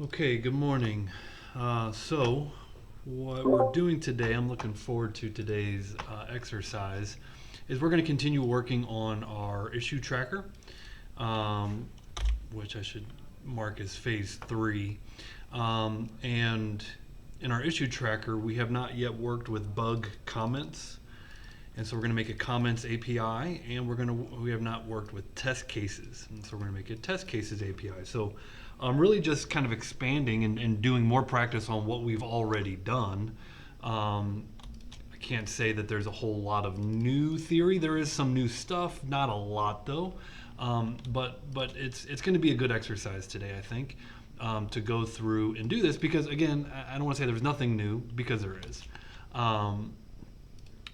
Okay, good morning. So, what we're doing today, I'm looking forward to today's exercise, is we're going to continue working on our issue tracker, um, which I should mark as phase three. And in our issue tracker, we have not yet worked with bug comments. And so we're going to make a comments API, and we have not worked with test cases, and so we're going to make a test cases API. So really just kind of expanding and doing more practice on what we've already done. Um, I can't say that there's a whole lot of new theory. There is some new stuff, not a lot though. But it's going to be a good exercise today, I think, to go through and do this because again, I don't want to say there's nothing new because there is. Um,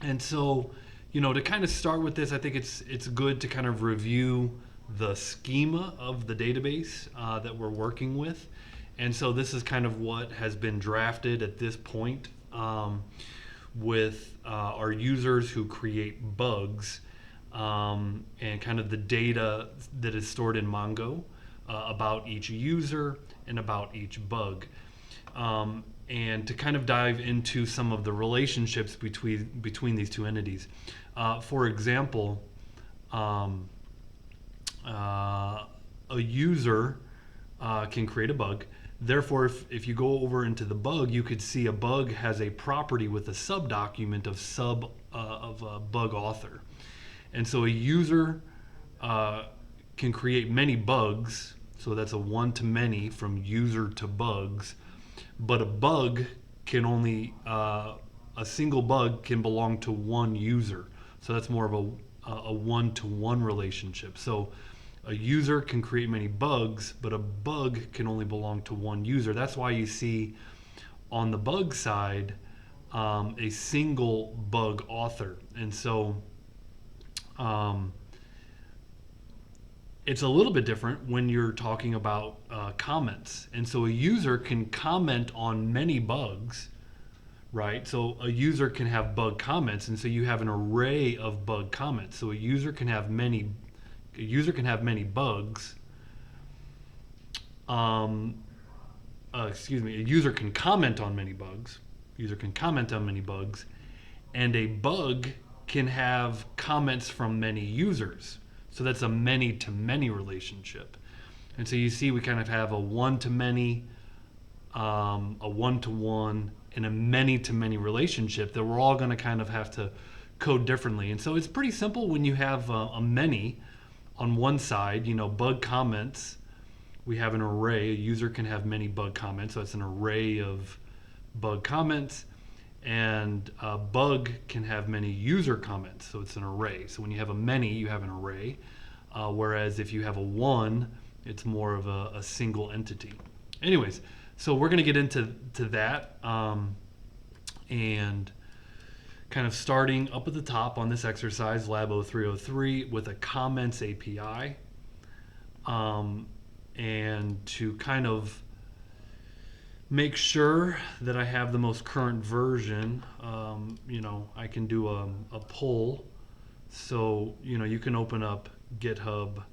and so, to kind of start with this, I think it's good to kind of review the schema of the database that we're working with. And so this is kind of what has been drafted at this point with our users who create bugs and kind of the data that is stored in Mongo about each user and about each bug. And to kind of dive into some of the relationships between these two entities. For example, um, uh, a user can create a bug. Therefore, if you go over into the bug, you could see a bug has a property with a subdocument of a bug author, and so a user uh, can create many bugs. So that's a one to many from user to bugs, but a single bug can belong to one user. So that's more of a one to one relationship. So a user can create many bugs, but a bug can only belong to one user. That's why you see on the bug side a single bug author. And so um, it's a little bit different when you're talking about comments. And so a user can comment on many bugs, right? So a user can have bug comments, and so you have an array of bug comments. So a user can have many bugs. Um, a user can comment on many bugs. User can comment on many bugs, and a bug can have comments from many users. So that's a many to many relationship. And so you see, we kind of have a one to many, a one to one, and a many to many relationship that we're all going to kind of have to code differently. And so it's pretty simple when you have a many on one side, bug comments. We have an array. A user can have many bug comments, so it's an array of bug comments. And a bug can have many user comments, so it's an array. So when you have a many, you have an array. Whereas if you have a one, it's more of a single entity. Anyways, so we're going to get into that and kind of starting up at the top on this exercise, Lab 0303, with a comments API. And to kind of make sure that I have the most current version, I can do a poll. So, you can open up GitHub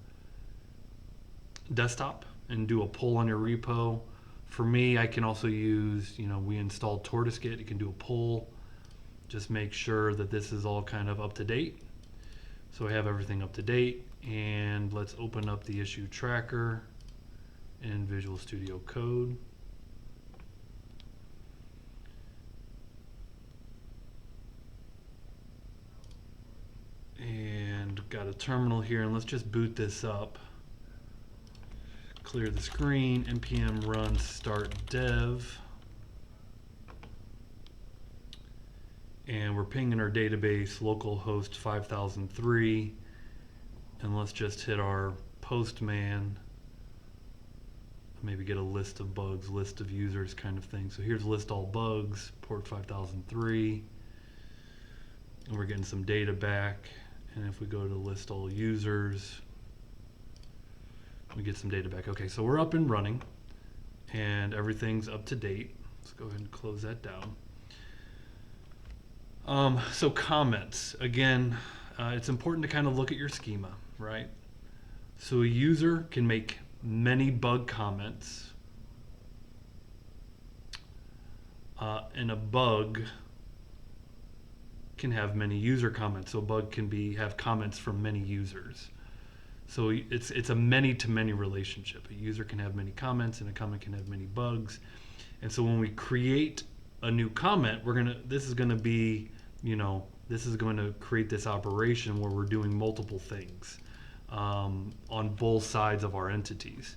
desktop and do a poll on your repo. For me, I can also use, we installed TortoiseGit. You can do a poll. Just make sure that this is all kind of up to date. So I have everything up to date. And let's open up the issue tracker in Visual Studio Code. And got a terminal here, and let's just boot this up. Clear the screen, npm run start dev. And we're pinging our database localhost 5003. And let's just hit our postman. Maybe get a list of bugs, list of users kind of thing. So here's list all bugs, port 5003. And we're getting some data back. And if we go to list all users, we get some data back. Okay, so we're up and running and everything's up to date. Let's go ahead and close that down. So comments, again, it's important to kind of look at your schema, right? So a user can make many bug comments, and a bug can have many user comments. So a bug can have comments from many users. So it's a many to many relationship. A user can have many comments, and a comment can have many bugs. And so when we create a new comment, this is gonna be, this is going to create this operation where we're doing multiple things on both sides of our entities.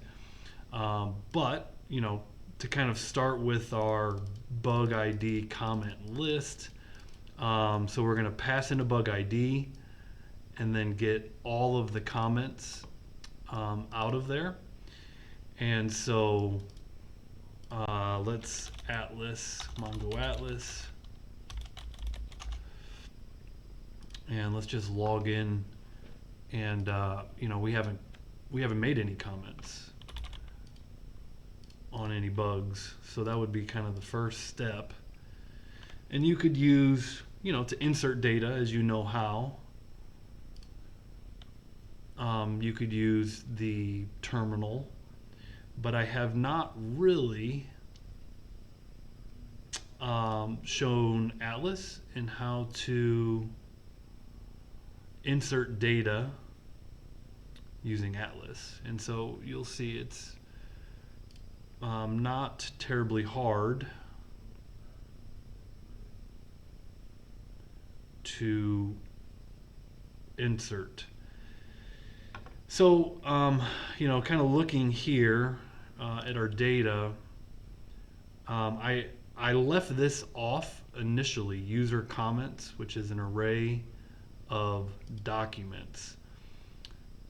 But to kind of start with our bug ID comment list, so we're going to pass in a bug ID and then get all of the comments out of there. And so let's Atlas, Mongo Atlas, and let's just log in. And we haven't made any comments on any bugs, so that would be kind of the first step. And you could use, to insert data, as you know how. You could use the terminal, but I have not really shown Atlas and how to insert data using Atlas. And so you'll see it's not terribly hard to insert. So, kind of looking here at our data, I left this off initially, user comments, which is an array of documents.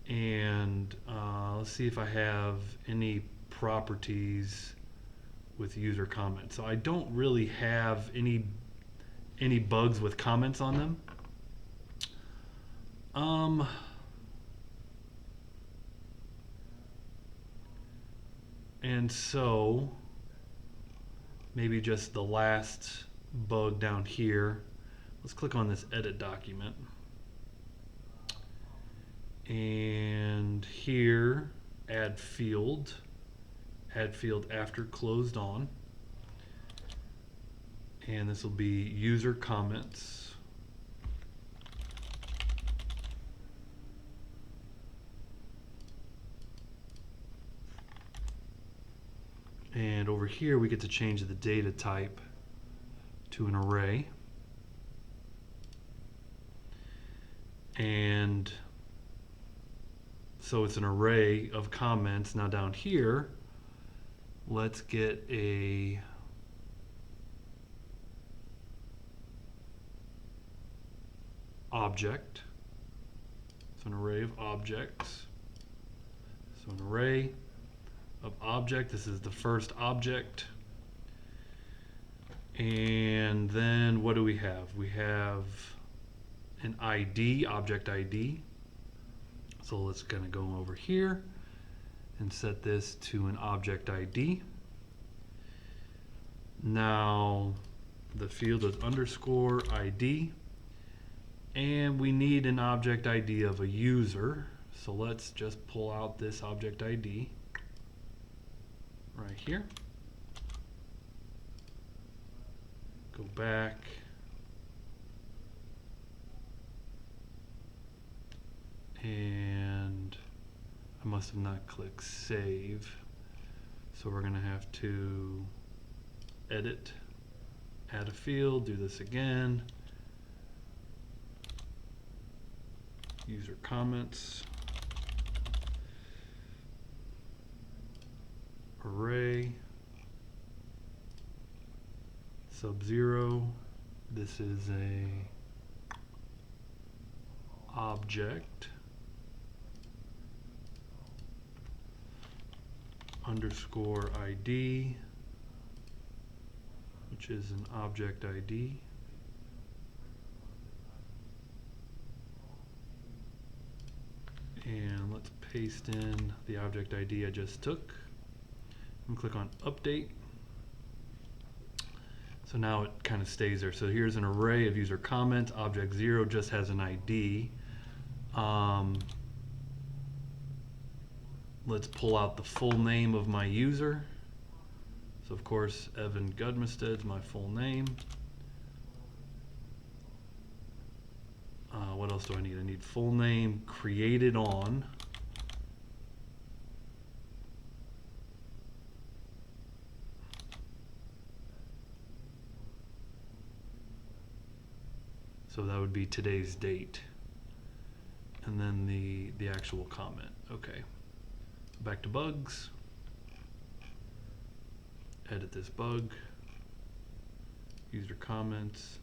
And let's see if I have any properties with user comments. So I don't really have any bugs with comments on them. And so maybe just the last bug down here. Let's click on this edit document. And here, add field after closed on. And this will be user comments. And over here, we get to change the data type to an array. And so it's an array of comments. Now down here, let's get a object. So an array of objects. So an array of object. This is the first object. And then what do we have? We have an ID, object ID. So let's kind of go over here and set this to an object ID. Now the field is underscore ID, and we need an object ID of a user. So let's just pull out this object ID right here. Go back. And I must have not clicked save. So we're going to have to edit, add a field, do this again. User comments, array, sub-0. This is a object, underscore ID, which is an object ID. And let's paste in the object ID I just took. And click on update. So now it kind of stays there. So here's an array of user comments. Object 0 just has an ID. Let's pull out the full name of my user. So of course, Evan Gudmested's my full name. What else do I need? I need full name created on. So that would be today's date. And then the actual comment. Okay. Back to bugs. Edit this bug. User comments.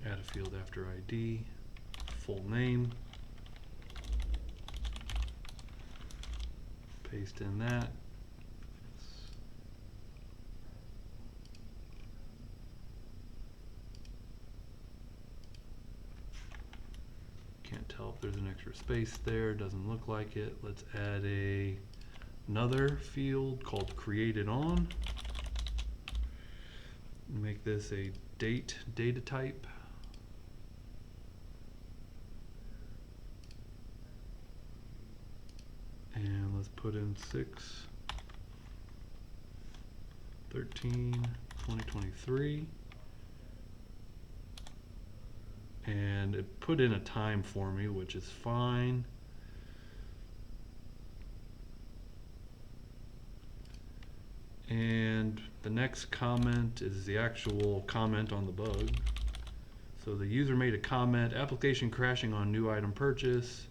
Add a field after ID. Full name. Paste in that. Can't tell if there's an extra space there. Doesn't look like it. Let's add another field called created on. Make this a date data type. And let's put in 6/13/2023. And it put in a time for me, which is fine. And the next comment is the actual comment on the bug. So the user made a comment, application crashing on new item purchase.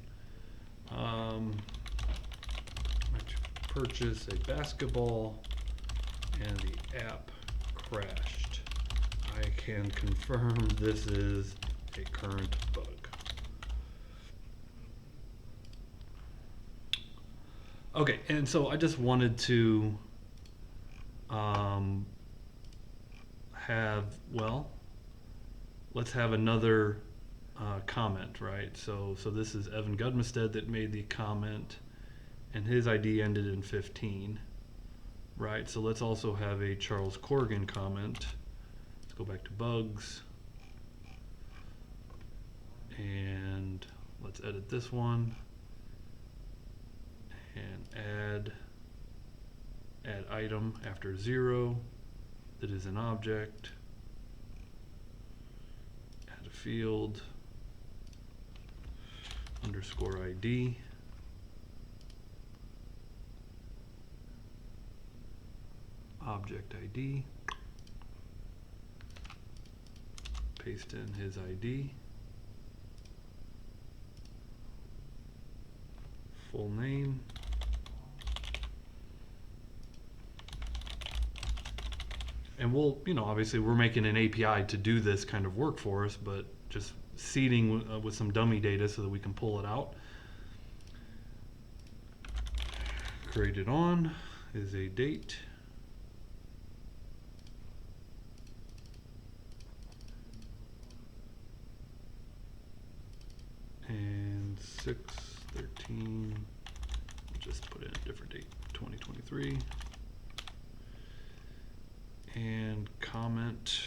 Purchase a basketball and the app crashed. I can confirm this is a current bug. Okay, and so I just wanted to let's have another comment, right? So this is Evan Gudmested that made the comment, and his ID ended in 15, right? So let's also have a Charles Corrigan comment. Let's go back to bugs, and let's edit this one, and add item after 0 that is an object, add a field, underscore ID, object ID, paste in his ID, full name, and we'll, obviously we're making an API to do this kind of work for us, but just seeding with some dummy data so that we can pull it out. Created on is a date. And 6/13, just put in a different date, 2023. And comment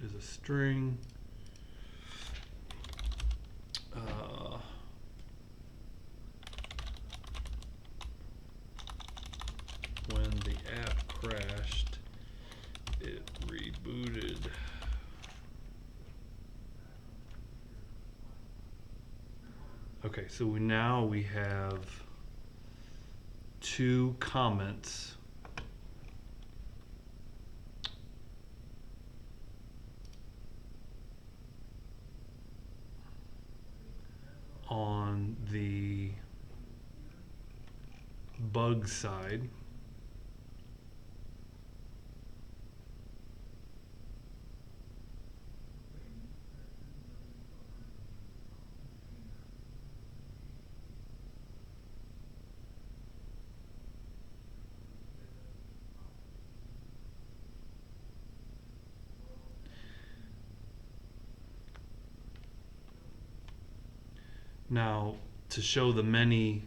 is a string. When the app crashed, it rebooted. Okay, so now we have 2 comments on the bug side. Now, to show the many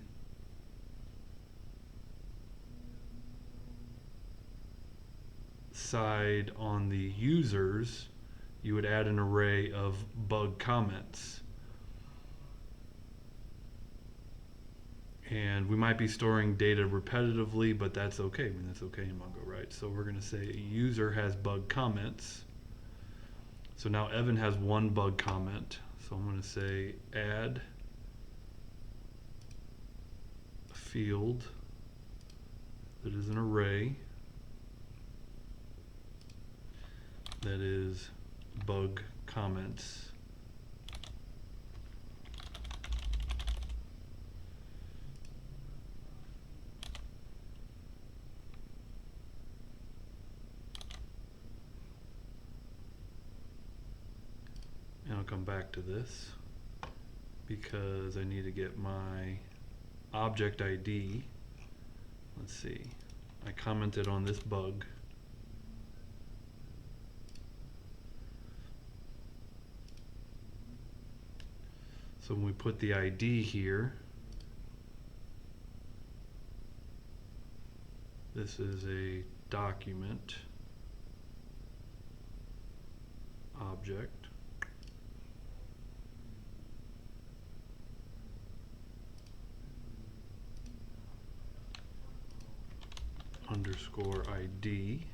side on the users, you would add an array of bug comments. we might be storing data repetitively, but that's okay. I mean, that's okay in Mongo, right? So we're going to say user has bug comments. So now Evan has one bug comment. So I'm going to say add a field that is an array that is bug comments. And I'll come back to this because I need to get my object ID. Let's see. I commented on this bug. So when we put the ID here, this is a document object. Underscore ID.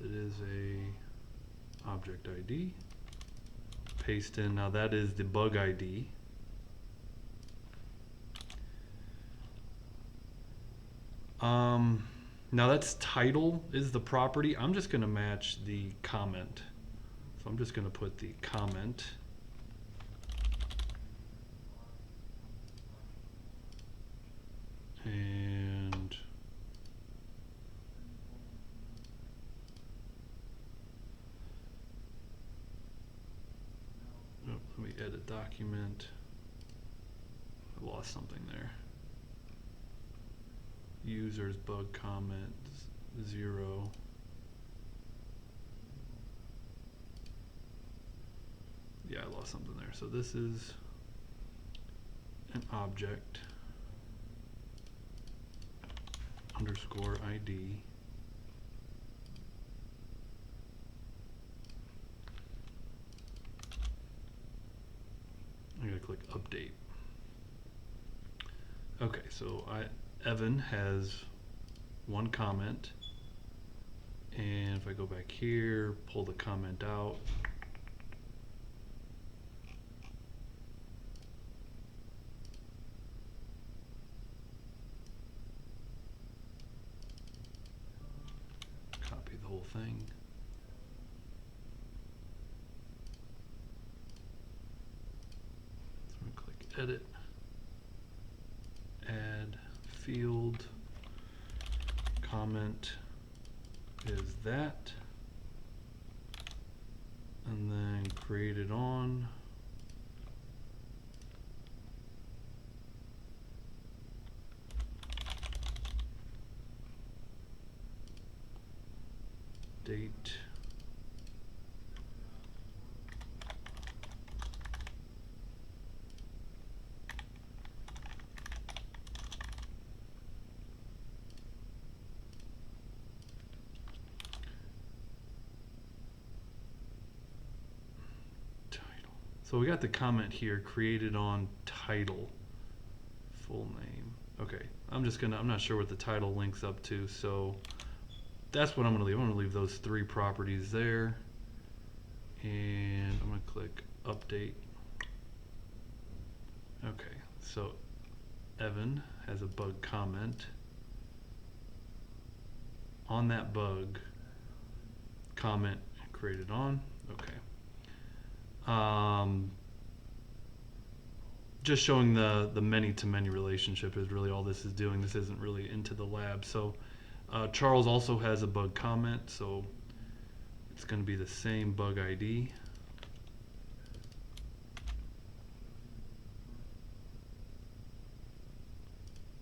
That is a object ID. Paste in, now that is the bug ID. Now that's title is the property. I'm just going to match the comment. So I'm just going to put the comment. And let me edit document. I lost something there. Users bug comment 0. Yeah, I lost something there. So this is an object underscore ID. I'm gonna click update. Okay, so Evan has one comment, and if I go back here, pull the comment out, copy the whole thing. So I'm gonna click edit, add field, comment is that, and then create it on. Date. So we got the comment here, created on title, full name. Okay, I'm not sure what the title links up to, so that's what I'm gonna leave. I'm gonna leave those 3 properties there. And I'm gonna click update. Okay, so Evan has a bug comment. On that bug, comment created on, okay. Just showing the many-to-many relationship is really all this is doing. This isn't really into the lab. So Charles also has a bug comment, so it's going to be the same bug ID.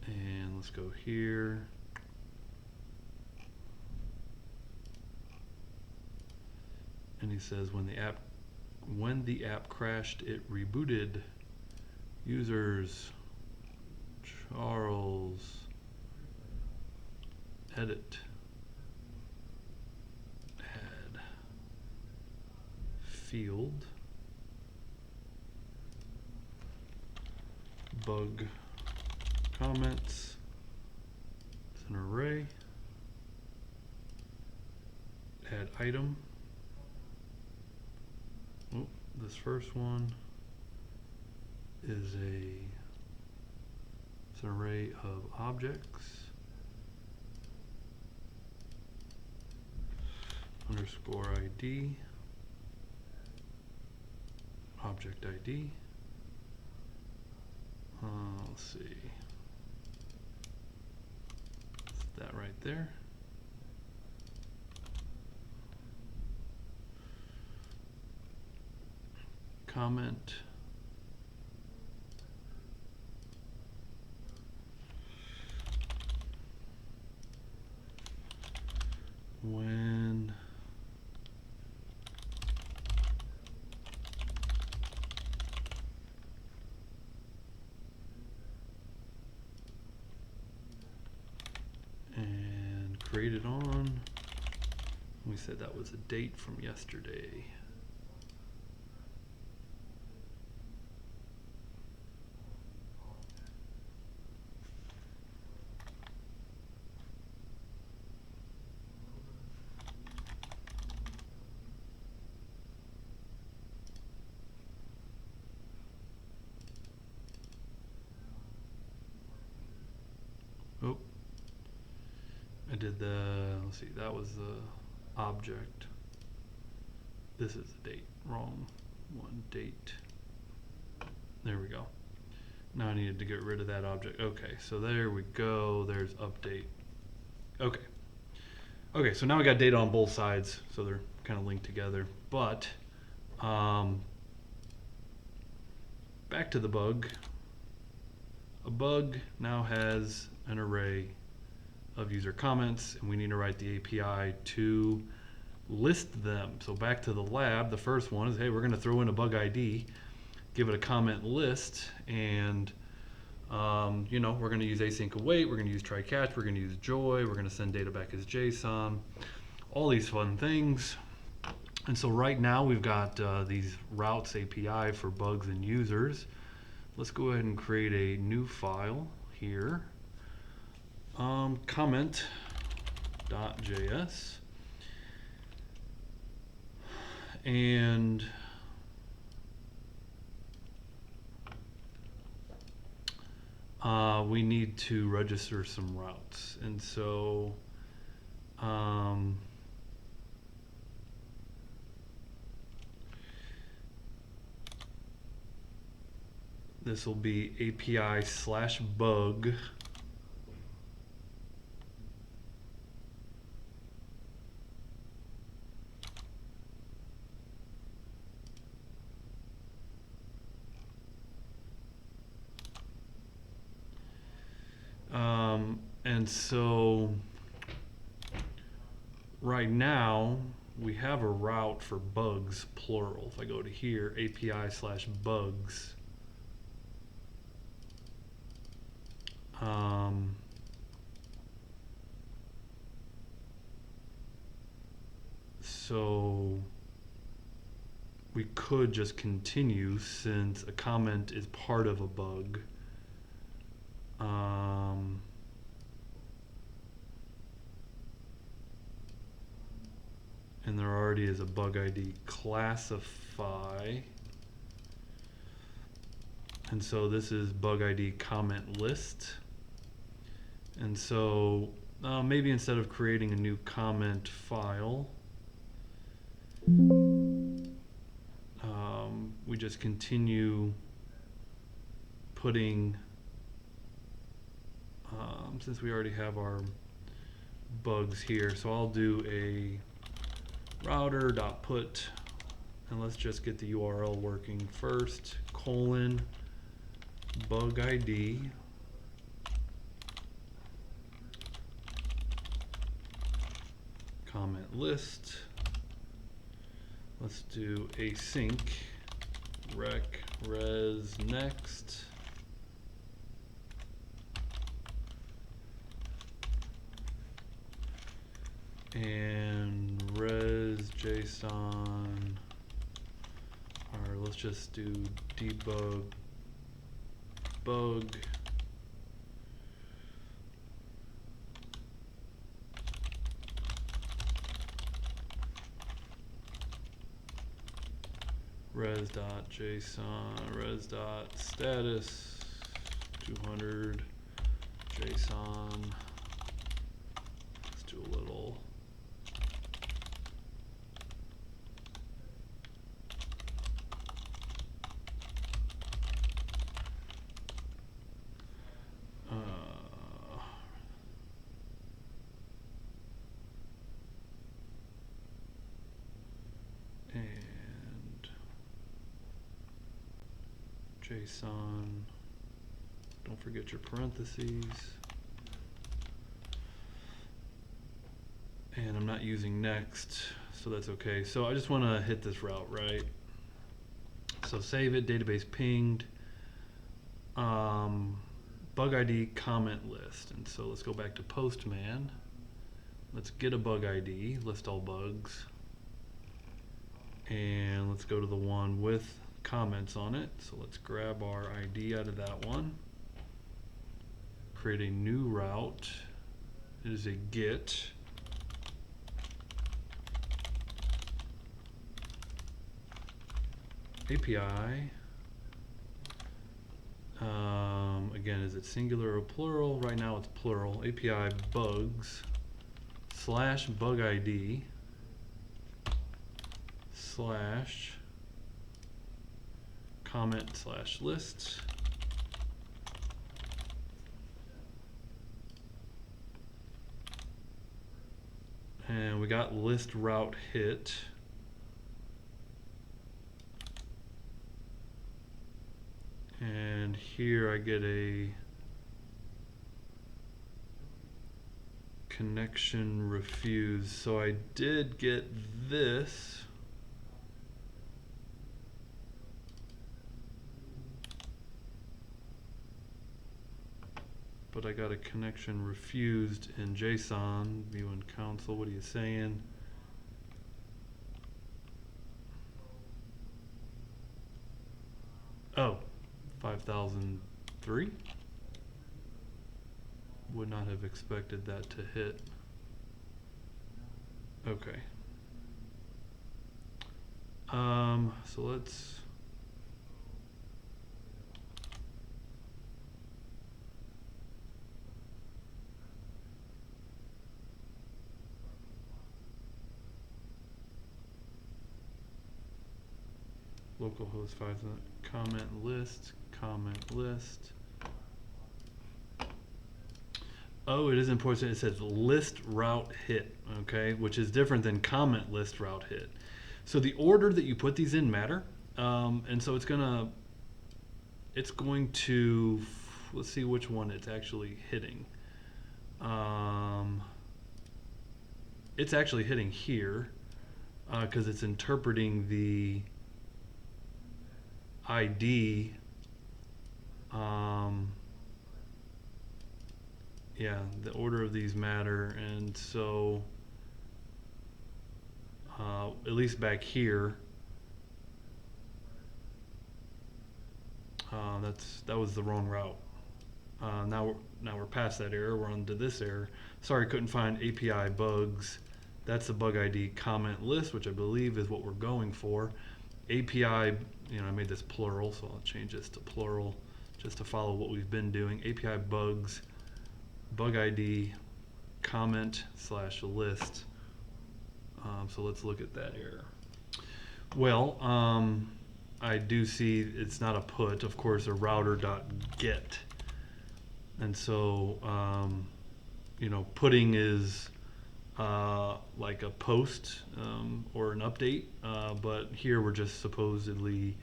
And let's go here. And he says when the app crashed, it rebooted. Users Charles, edit, add field, bug comments. It's an array. Add item. Oh, this first one is it's an array of objects. Underscore ID. Object ID. Let's see. It's that right there. Comment. When and created on, we said that was a date from yesterday. Oh, I did let's see, that was the object. This is the date, wrong one, date. There we go. Now I needed to get rid of that object. Okay, so there we go, there's update. Okay. Okay, so now we got data on both sides, so they're kind of linked together. But back to the bug. A bug now has an array of user comments, and we need to write the API to list them. So back to the lab, the first one is, hey, we're going to throw in a bug ID, give it a comment list, and you know, we're going to use async await, we're going to use try catch, we're going to use joy, we're going to send data back as JSON, all these fun things. And so right now we've got these routes API for bugs and users. Let's go ahead and create a new file here. Comment.js. And we need to register some routes. And so this will be API/bug and so right now we have a route for bugs plural. If I go to here, API/bugs, so we could just continue since a comment is part of a bug. And there already is a bug ID classify. And so this is bug ID comment list. And so maybe instead of creating a new comment file, we just continue putting, since we already have our bugs here, so I'll do a router.put, and let's just get the URL working first, colon, bug ID, comment list. Let's do async rec res next. And res JSON, or let's just do debug bug res.json, res.status 200 JSON. Let's do a little. And JSON, don't forget your parentheses. And I'm not using next, so that's okay. So I just want to hit this route, right? So save it, database pinged, bug ID comment list. And so let's go back to Postman. Let's get a bug ID, list all bugs. And let's go to the one with comments on it. So let's grab our ID out of that one. Create a new route. It is a get. API. Again, is it singular or plural? Right now it's plural. API bugs / bug ID / comment / list. And we got list route hit. And here I get a connection refused. So I did get this. But I got a connection refused in JSON. View and console, what are you saying? Oh, 5003? Would not have expected that to hit. Okay. So let's localhost 5 comment list. Oh, it is important. It says list route hit, okay, which is different than comment list route hit. So the order that you put these in matter, and so it's going to, let's see which one it's actually hitting. It's actually hitting here because it's interpreting the ID. Yeah, the order of these matter, and so at least back here, that was the wrong route. Now we're past that error. We're on to this error. Sorry, couldn't find API bugs. That's the bug ID comment list, which I believe is what we're going for. API, I made this plural, so I'll change this to plural just to follow what we've been doing. API bugs, bug ID, comment / list. So let's look at that error. Well, I do see it's not a put, of course, a router.get. And so, putting is like a post or an update, but here we're just supposedly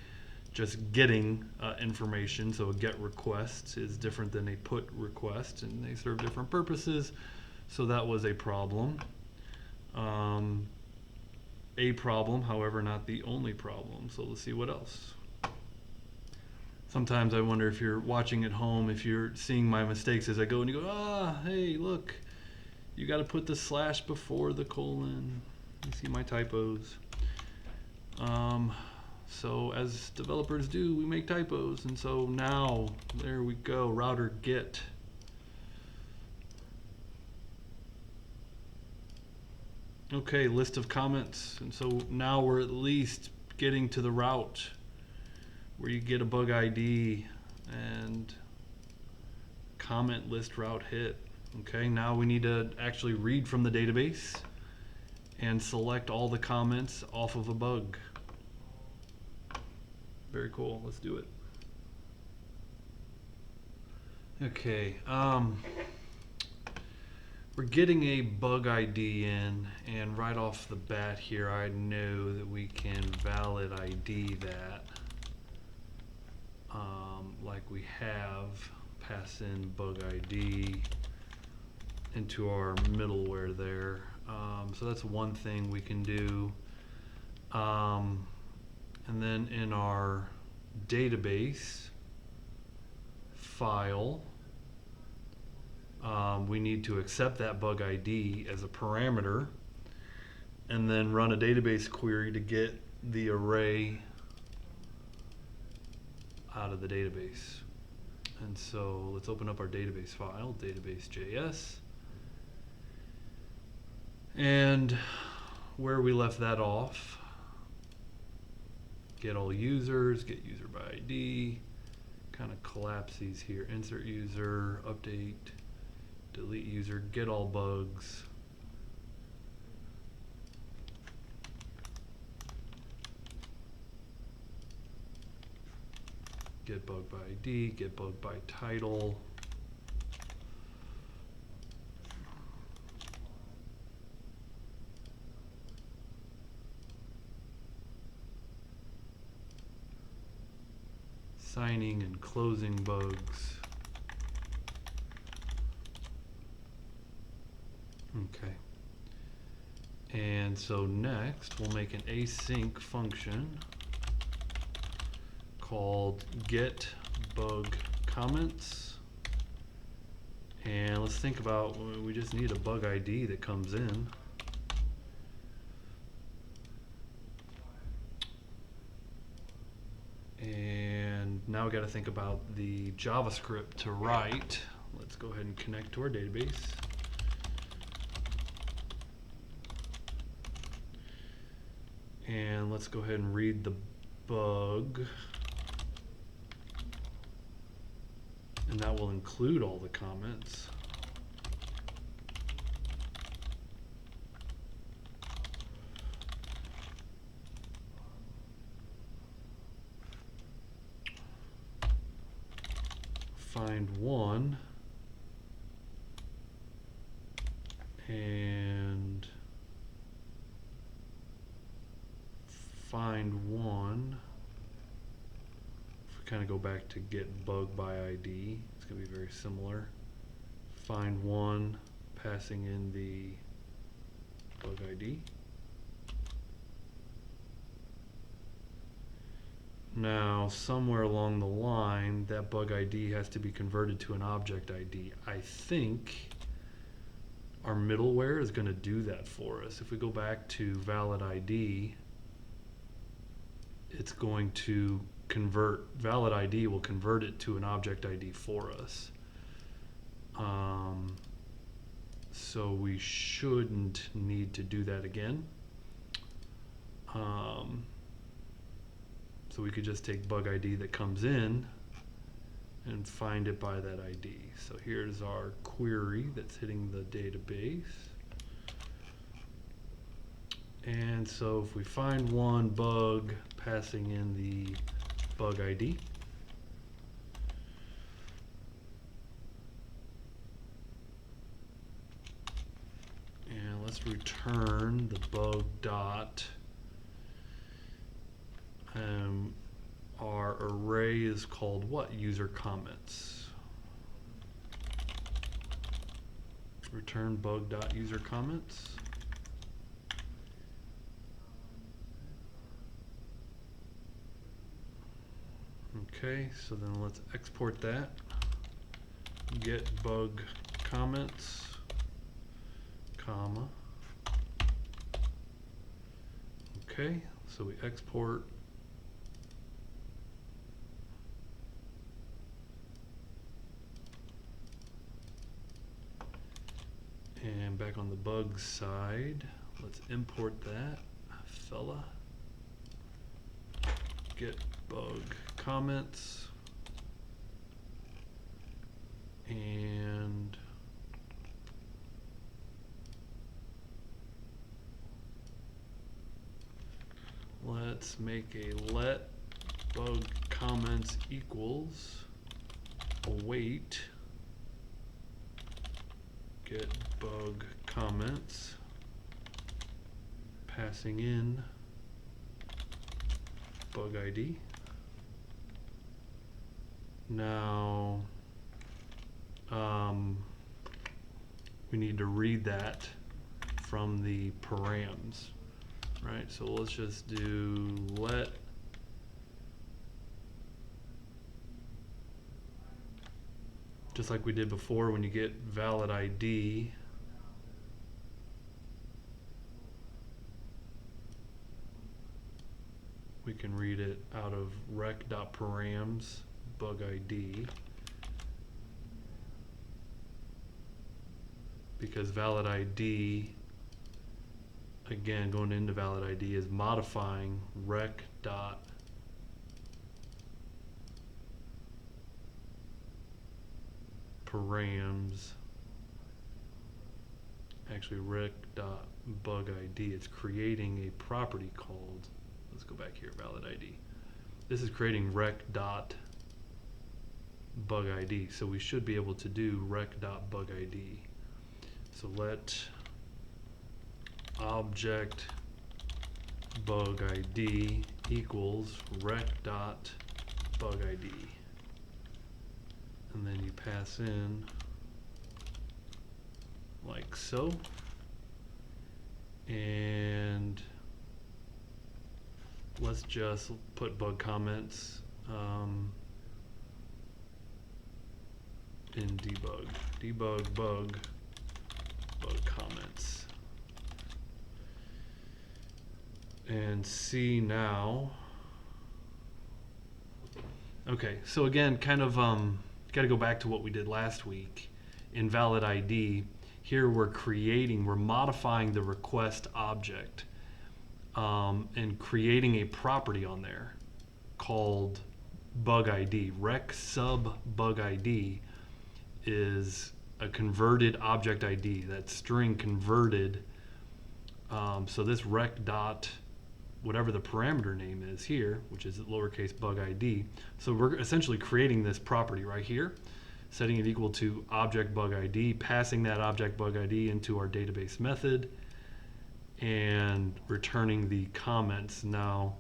just getting information. So a get request is different than a put request, and they serve different purposes. So that was a problem. However, not the only problem. So let's see what else. Sometimes I wonder if you're watching at home, if you're seeing my mistakes as I go, and you go, hey, look, you got to put the / before the colon. You see my typos. So as developers do, we make typos, and so now there we go, router get. Okay, list of comments, and so now we're at least getting to the route where you get a bug ID and comment list route hit. Okay, now we need to actually read from the database and select all the comments off of a bug. Very cool, let's do it. Okay, we're getting a bug ID in, and right off the bat here I know that we can valid ID that like we have. Pass in bug ID into our middleware there. So that's one thing we can do. And then in our database file, we need to accept that bug ID as a parameter and then run a database query to get the array out of the database. And so let's open up our database file, database.js. And where we left that off, get all users, get user by ID, kind of collapse these here, insert user, update, delete user, get all bugs. Get bug by ID, get bug by title. Signing and closing bugs. Okay. And so next we'll make an async function called get bug comments. And let's think about, we just need a bug ID that comes in. And now we got to think about the JavaScript to write. Let's go ahead and connect to our database. And let's go ahead and read the bug. And that will include all the comments. Find one and find one. If we kind of go back to get bug by ID, it's going to be very similar. Find one, passing in the bug ID. Now, somewhere along the line, that bug ID has to be converted to an object ID. I think our middleware is going to do that for us. If we go back to valid ID, it's going to convert, valid ID will convert it to an object ID for us. So we shouldn't need to do that again. So we could just take bug ID that comes in and find it by that ID. So here's our query that's hitting the database. And so if we find one bug, passing in the bug ID. And let's return the bug dot. Our array is called what? User comments. Return bug dot user comments. Okay, so then let's export that. Get bug comments, comma. Okay, so we export. And back on the bugs side, let's import that fella. get bug comments, and let's make a let bug comments equals await get bug comments, passing in bug ID. Now we need to read that from the params, right? So let's just do let just like we did before. When you get valid ID, we can read it out of rec.params bug ID, because valid ID, again going into valid ID, is modifying rec.params, actually rec.bug ID. It's creating a property called, let's go back here, valid ID. This is creating rec.bug ID, so we should be able to do rec.bug ID. So let object bug ID equals rec.bug ID, and then you pass in like so, and let's just put bug comments in debug bug comments, and see now. Okay, so again, kind of got to go back to what we did last week in valid ID. Here we're modifying the request object and creating a property on there called bug ID. Rec sub bug ID is a converted object ID, that string converted. So this rec dot whatever the parameter name is here, which is lowercase bug ID. So we're essentially creating this property right here, setting it equal to object bug ID, passing that object bug ID into our database method, and returning the comments. Now,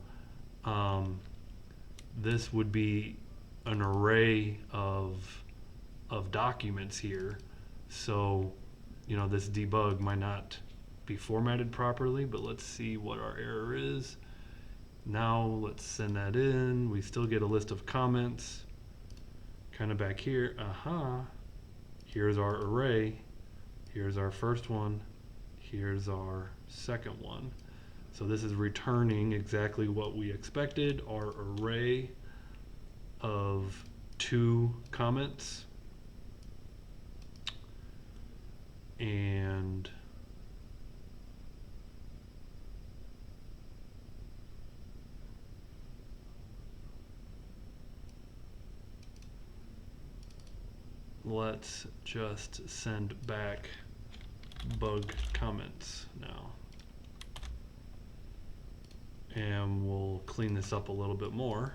this would be an array of documents here. So, you know, this debug might not be formatted properly, but let's see what our error is. Now let's send that in. We still get a list of comments kind of back here. Here's our array. Here's our first one. Here's our second one. So this is returning exactly what we expected, our array of 2 comments. And let's just send back bug comments now. And we'll clean this up a little bit more,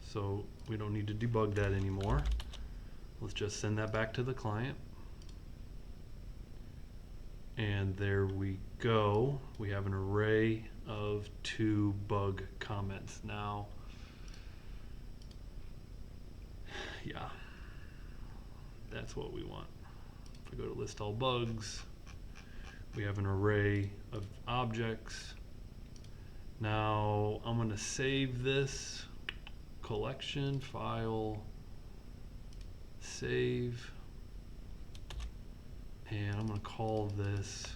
so we don't need to debug that anymore. Let's just send that back to the client. And there we go. We have an array of 2 bug comments now. Yeah, that's what we want. If we go to list all bugs, we have an array of objects. Now I'm going to save this collection file, save, and I'm going to call this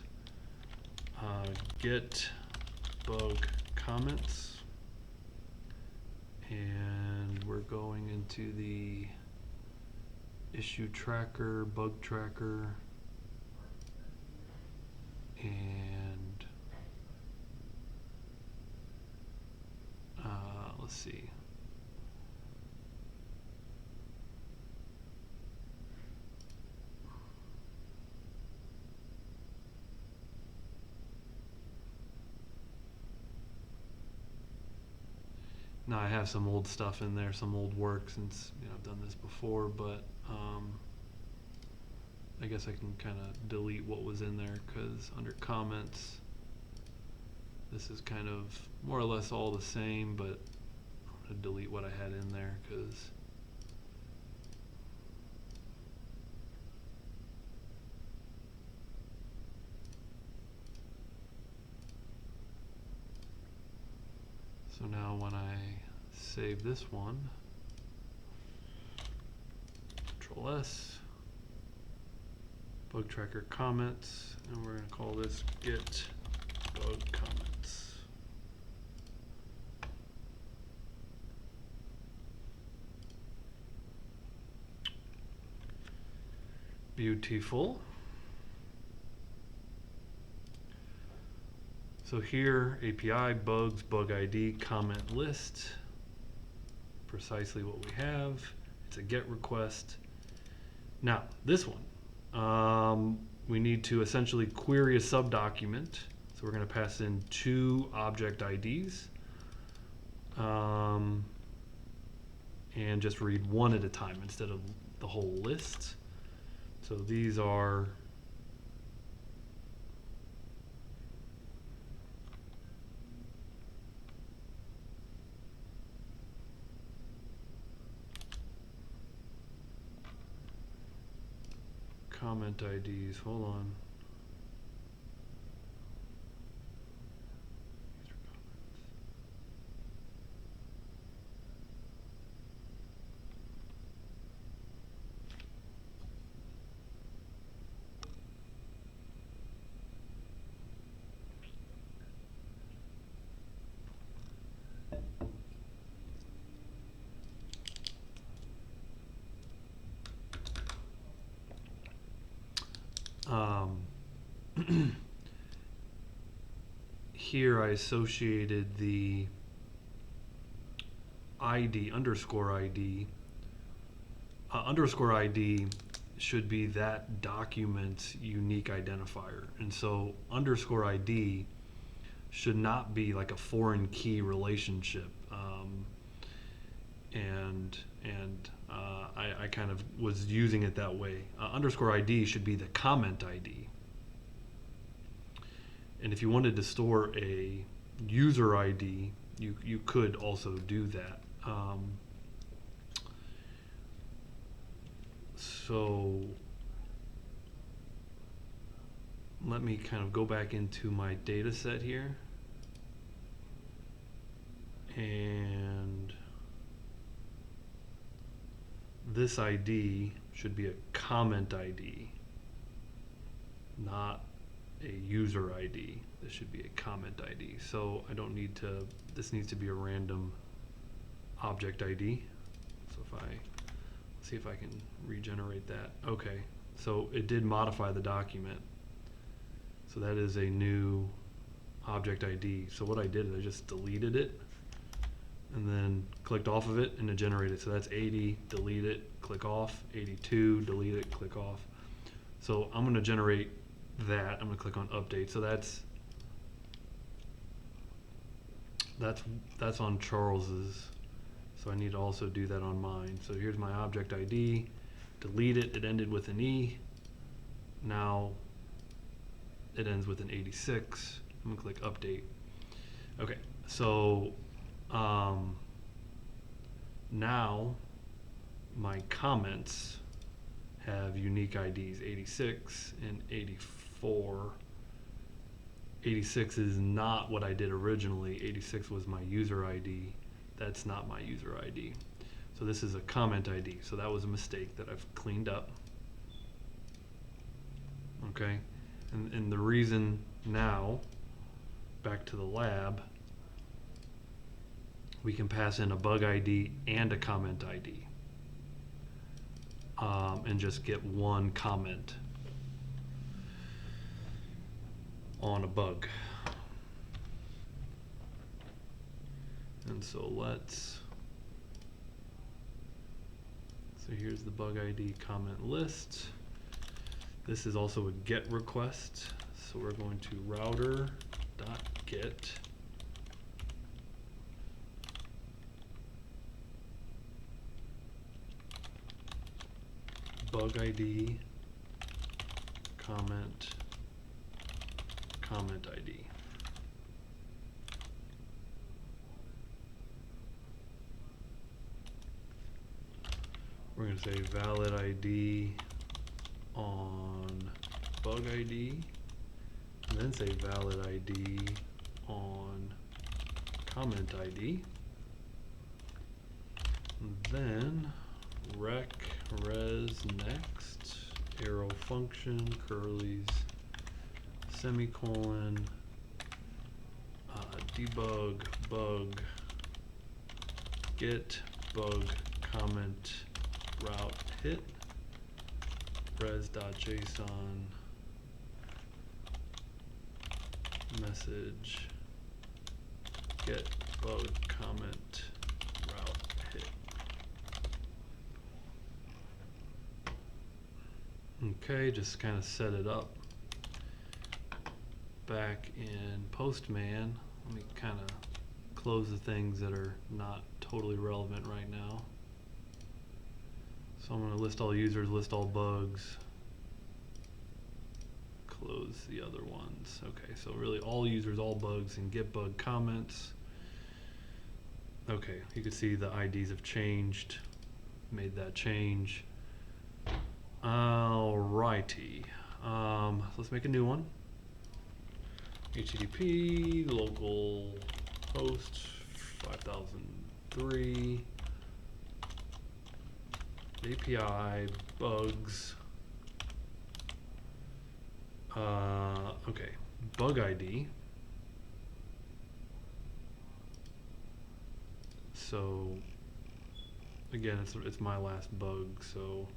get bug comments, and we're going into the issue tracker, bug tracker, and let's see, Now I have some old stuff in there, some old work since I've done this before, but I guess I can kind of delete what was in there because under comments, this is kind of more or less all the same, but I'm going to delete what I had in there because so now when I save this one, Control S, bug tracker comments, and we're going to call this get bug comments. Beautiful. So here, API, bugs, bug ID, comment list, precisely what we have. It's a GET request. Now, this one, we need to essentially query a subdocument. So we're going to pass in 2 object IDs and just read one at a time instead of the whole list. So these are comment IDs. Hold on. Here I associated the ID, underscore ID. Underscore ID should be that document's unique identifier. And so underscore ID should not be like a foreign key relationship. I kind of was using it that way. Underscore ID should be the comment ID. And if you wanted to store a user ID, you could also do that. So let me kind of go back into my data set here. And this ID should be a comment ID, not a user ID. This should be a comment ID. So I don't need to, this needs to be a random object ID. So if I, let's see if I can regenerate that. Okay, so it did modify the document. So that is a new object ID. So what I did is I just deleted it and then clicked off of it and it generated. So that's 80, delete it, click off, 82, delete it, click off. So I'm gonna generate that. I'm gonna click on update. So that's on Charles's. So I need to also do that on mine. So here's my object ID, delete it, it ended with an E. Now it ends with an 86. I'm gonna click update. Okay, so now my comments have unique IDs, 86 and 84. 86 is not what I did originally. 86 was my user ID. That's not my user ID. So this is a comment ID. So that was a mistake that I've cleaned up. Okay, and the reason now, back to the lab, we can pass in a bug ID and a comment ID and just get one comment on a bug. And so so here's the bug ID comment list. This is also a GET request. So we're going to router.get bug ID, comment ID. We're going to say valid ID on bug ID, and then say valid ID on comment ID. And then rec res next, arrow function, curlies, semicolon, debug bug get bug comment route hit res.json message get bug comment route hit. Okay, just kind of set it up. Back in Postman, let me kind of close the things that are not totally relevant right now. So I'm going to list all users, list all bugs, close the other ones. Okay, so really all users, all bugs, and get bug comments. Okay, you can see the IDs have changed, made that change. Alrighty, let's make a new one. HTTP local host 5003 API bugs. Okay, bug ID. So again, it's my last bug. So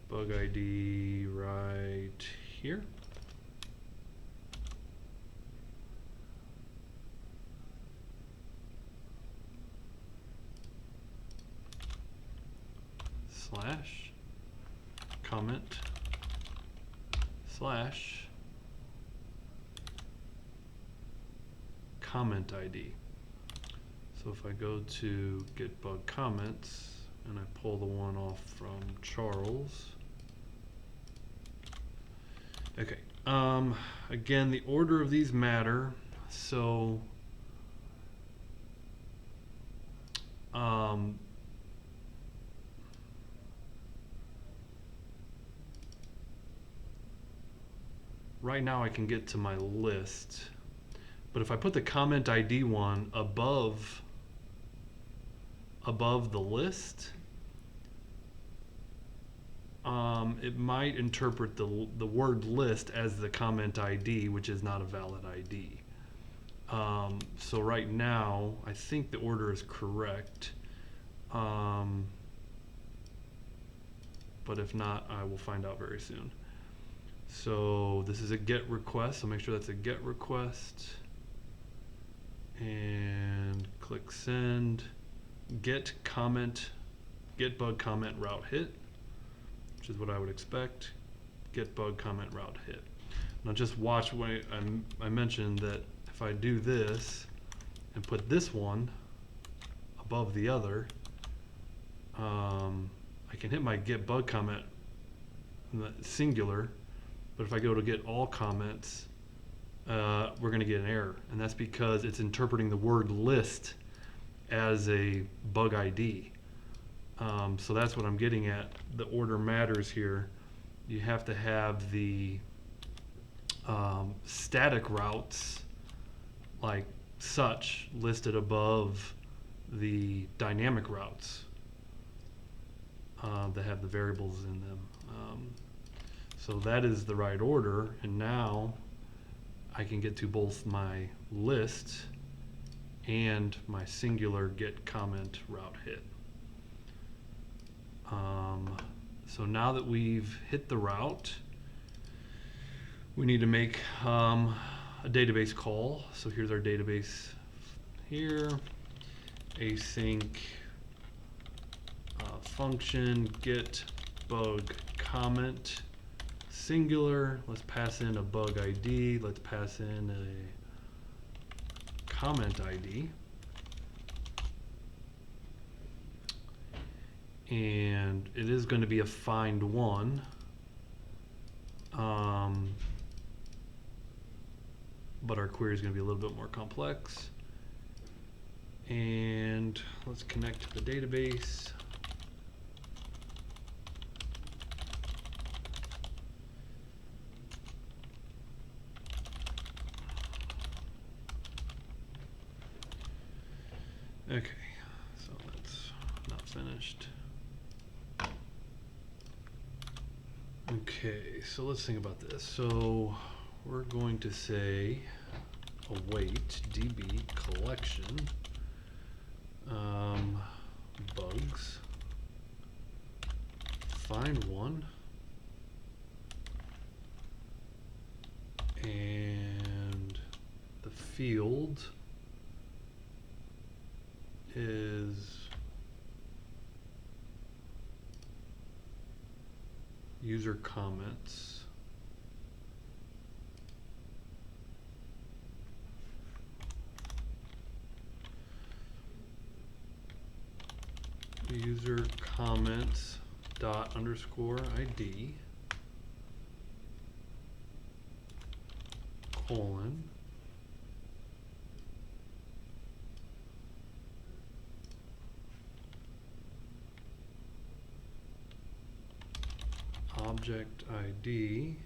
bug ID right here. Slash comment slash comment ID. So if I go to get bug comments and I pull the one off from Charles. Okay, again, the order of these matter. So right now I can get to my list, but if I put the comment ID one above the list, it might interpret the word list as the comment ID, which is not a valid ID. So right now, I think the order is correct. But if not, I will find out very soon. So this is a GET request, so make sure that's a GET request. And click send. Get bug comment route hit, which is what I would expect. Get bug comment route hit. Now just watch when I mentioned that if I do this and put this one above the other, I can hit my get bug comment singular, but if I go to get all comments, we're going to get an error, and that's because it's interpreting the word list as a bug ID. So that's what I'm getting at. The order matters here. You have to have the static routes like such listed above the dynamic routes that have the variables in them. So that is the right order, and now I can get to both my list and my singular get comment route hit. So now that we've hit the route, we need to make a database call. So here's our database here. Async function get bug comment singular. Let's pass in a bug ID. Let's pass in a comment ID. and it is going to be a find one. But our query is going to be a little bit more complex. And let's connect to the database. Okay, so that's not finished. Okay, so let's think about this. So we're going to say await db collection bugs, find one, and the field is user comments. User comments dot underscore ID colon object ID,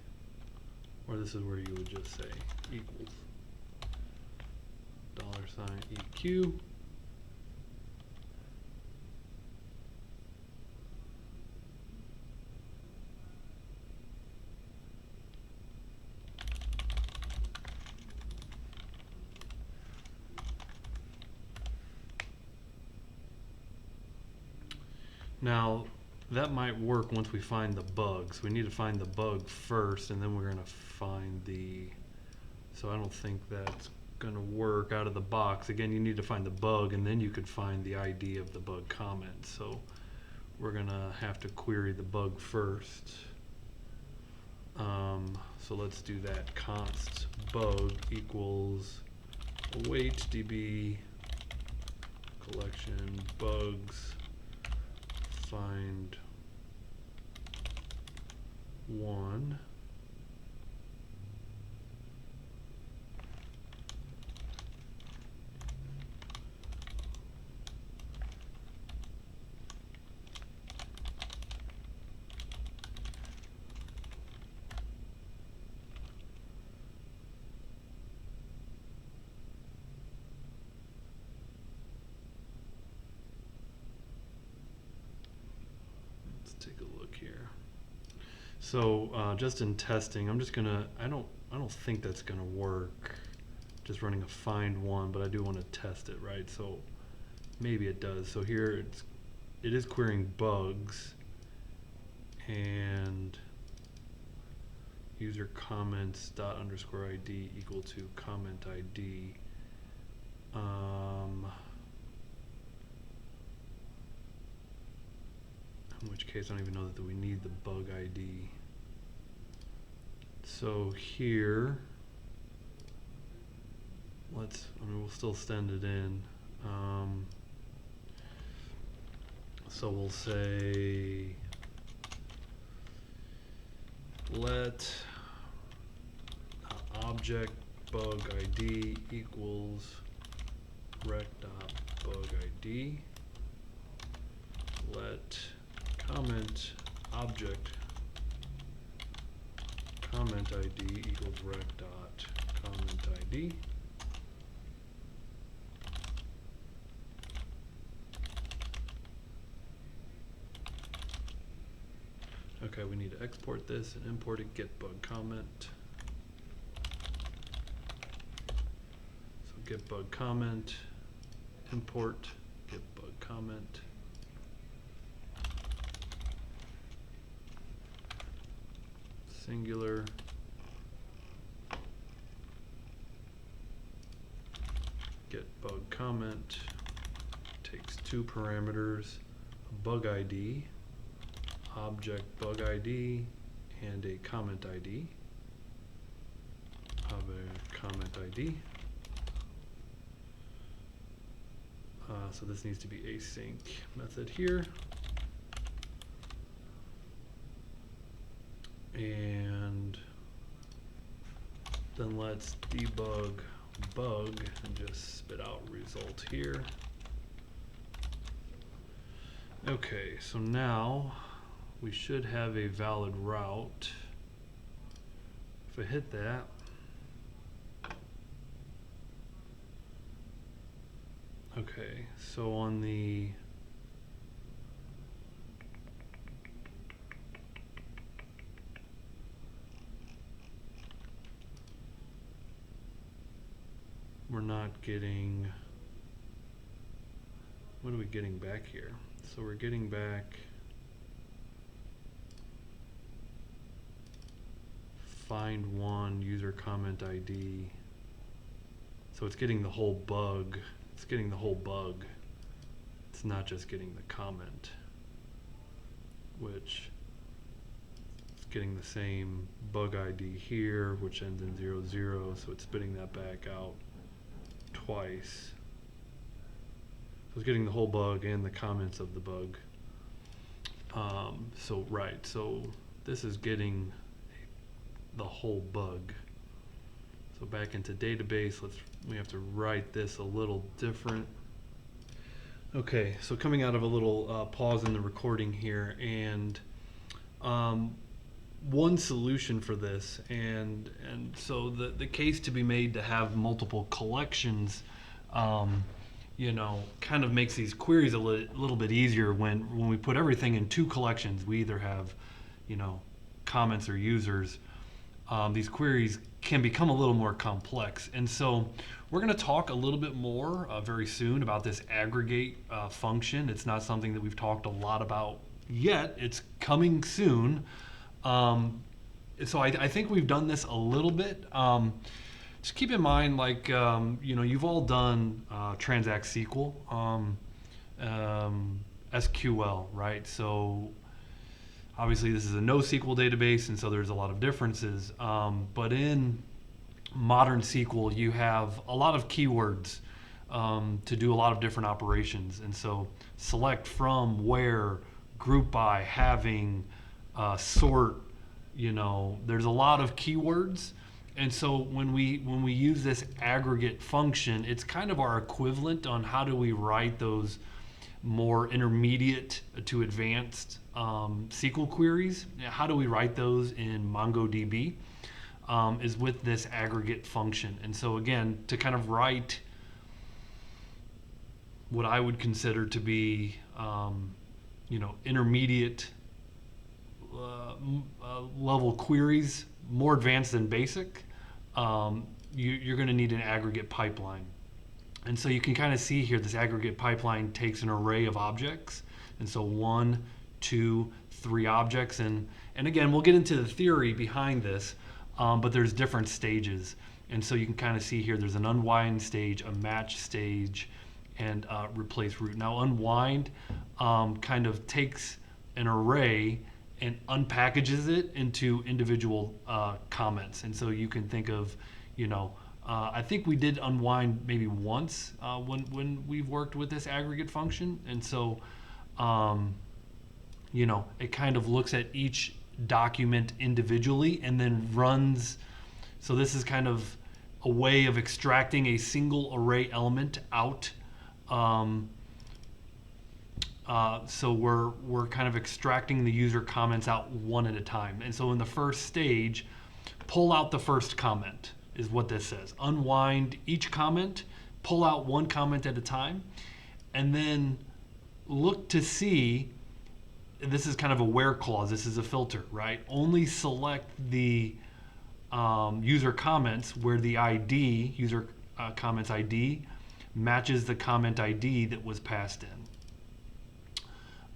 or this is where you would just say equals $EQ. Now, that might work once we find the bugs. We need to find the bug first, and then we're going to find the... So I don't think that's going to work out of the box. Again, you need to find the bug, and then you could find the ID of the bug comment. So we're going to have to query the bug first. So let's do that. Const bug equals await db collection bugs find one. Take a look here. So just in testing, I'm just gonna, I don't think that's gonna work, just running a find one, but I do want to test it, right? So maybe it does. So here it is querying bugs and user comments dot underscore ID equal to comment ID. In which case I don't even know that we need the bug ID. So here, we'll still send it in. So we'll say let object bug ID equals rec.bug ID. Let comment object comment ID equals rec.comment ID. Okay, we need to export this and import it, get bug comment. So get bug comment, import, get bug comment. Singular. Get bug comment takes two parameters, a bug ID, object bug ID, and a comment ID of a comment ID. So this needs to be async method here. And then let's debug bug and just spit out result here. Okay, so now we should have a valid route. If I hit that, okay, so on the we're not getting, what are we getting back here? So we're getting back find one user comment ID. So it's getting the whole bug. It's getting the whole bug. It's not just getting the comment, which it's getting the same bug ID here, which ends in 00, so it's spitting that back out twice. So it's getting the whole bug and the comments of the bug. So this is getting the whole bug. So back into database, we have to write this a little different. Okay, so coming out of a little pause in the recording here, and one solution for this, and so the case to be made to have multiple collections, you know, kind of makes these queries a little bit easier when we put everything in two collections. We either have, you know, comments or users. These queries can become a little more complex. And so we're going to talk a little bit more very soon about this aggregate function. It's not something that we've talked a lot about yet. It's coming soon. So I think we've done this a little bit. Just keep in mind, like, you know, you've all done Transact SQL, SQL, right? So obviously this is a NoSQL database, and so there's a lot of differences. But in modern SQL, you have a lot of keywords to do a lot of different operations. And so select from, where, group by, having, sort, you know, there's a lot of keywords. And so when we use this aggregate function, it's kind of our equivalent on how do we write those more intermediate to advanced SQL queries. How do we write those in MongoDB? Is with this aggregate function. And so again, to kind of write what I would consider to be, you know, intermediate level queries, more advanced than basic, you're going to need an aggregate pipeline. And so you can kind of see here, this aggregate pipeline takes an array of objects. And so 1, 2, 3 objects. And again, we'll get into the theory behind this, but there's different stages. And so you can kind of see here, there's an unwind stage, a match stage, and replace root. Now unwind kind of takes an array and unpackages it into individual comments. And so you can think of, you know, I think we did unwind maybe once when we've worked with this aggregate function. And so, you know, it kind of looks at each document individually and then runs. So this is kind of a way of extracting a single array element out. So we're kind of extracting the user comments out one at a time. And so in the first stage, pull out the first comment is what this says. Unwind each comment, pull out one comment at a time, and then look to see, this is kind of a where clause, this is a filter, right? Only select the user comments where the ID, user comments ID, matches the comment ID that was passed in.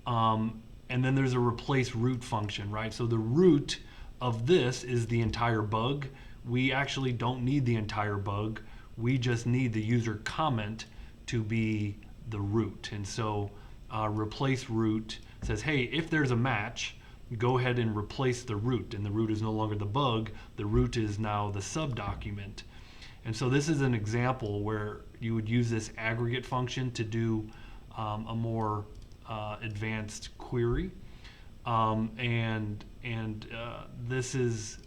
And then there's a replace root function, right? So the root of this is the entire bug. We actually don't need the entire bug. We just need the user comment to be the root. And so replace root says, hey, if there's a match, go ahead and replace the root. And the root is no longer the bug. The root is now the subdocument. And so this is an example where you would use this aggregate function to do a more advanced query. This is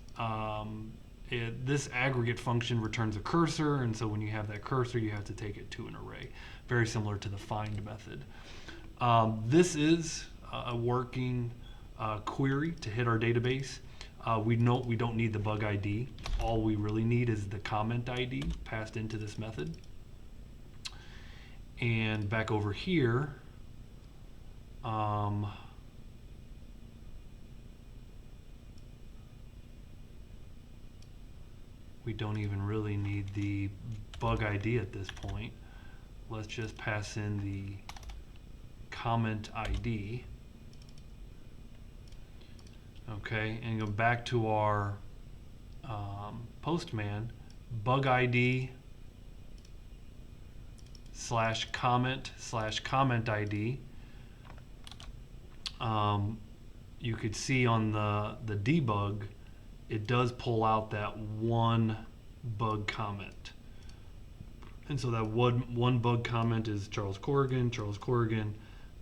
this aggregate function returns a cursor, and so when you have that cursor, you have to take it to an array, very similar to the find method. This is a working query to hit our database. We don't need the bug ID. All we really need is the comment ID passed into this method. And back over here, we don't even really need the bug ID at this point. Let's just pass in the comment ID. Okay, and go back to our Postman, bug ID /comment ID. You could see on the debug, it does pull out that one bug comment. And so that one bug comment is Charles Corrigan,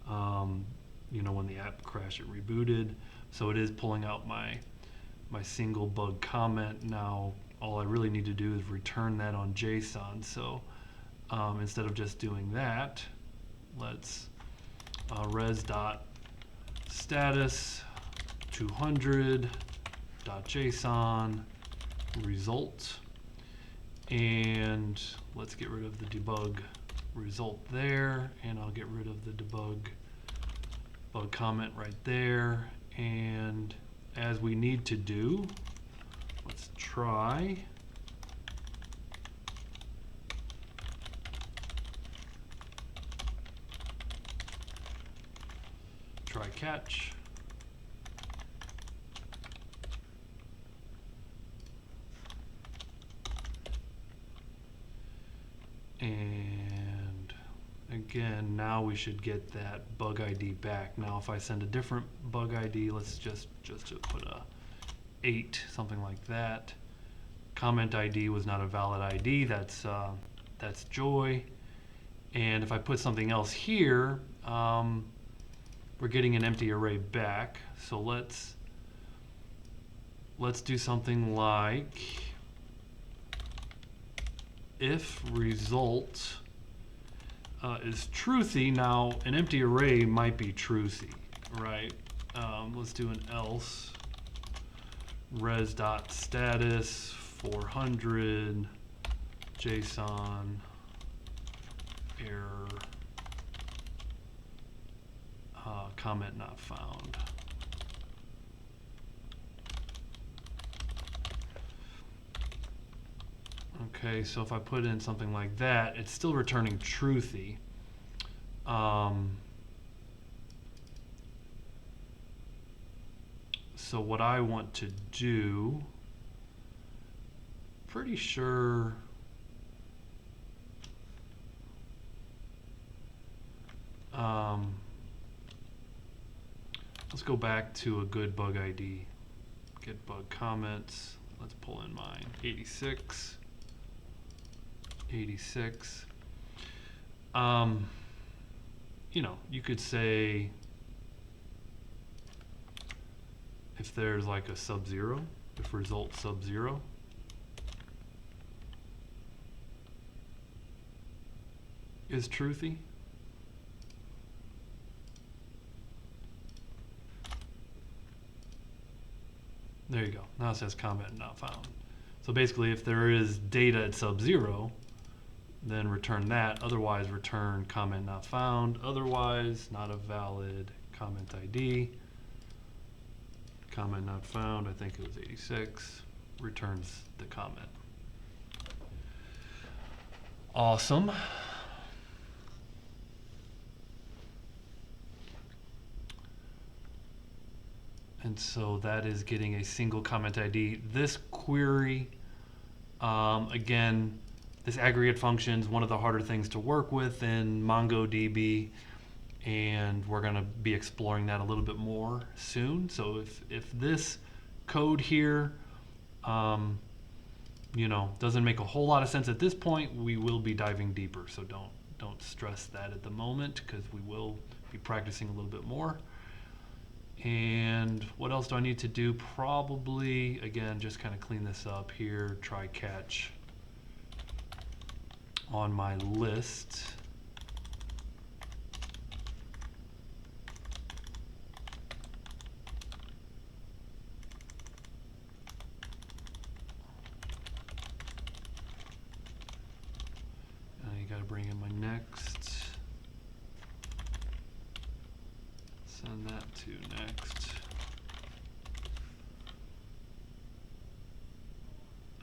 when the app crashed, it rebooted. So it is pulling out my single bug comment. Now, all I really need to do is return that on JSON. So instead of just doing that, let's res.status 200.json result, and let's get rid of the debug result there, and I'll get rid of the debug bug comment right there. And as we need to do, let's try catch. And again, now we should get that bug ID back. Now if I send a different bug ID, let's just put a 8, something like that. Comment ID was not a valid ID, that's Joy. And if I put something else here, we're getting an empty array back. So let's do something like if result is truthy. Now an empty array might be truthy, right? Let's do an else res.status 400 JSON error comment not found. Okay, so if I put in something like that, it's still returning truthy. So what I want to do, pretty sure, let's go back to a good bug ID. Get bug comments. Let's pull in mine. 86. You could say if there's like a sub-0, if result sub-0. Is truthy. There you go. Now it says comment not found. So basically, if there is data at sub-0, then return that. Otherwise, return comment not found. Otherwise, not a valid comment ID. Comment not found. I think it was 86. Returns the comment. Awesome. And so that is getting a single comment ID. This query, again, this aggregate function is one of the harder things to work with in MongoDB, and we're going to be exploring that a little bit more soon. So if this code here, doesn't make a whole lot of sense at this point, we will be diving deeper. So don't stress that at the moment, because we will be practicing a little bit more. And else do I need to do? Probably, again, just kind of clean this up here, try catch on my list. You got to bring in my next. Send that to next.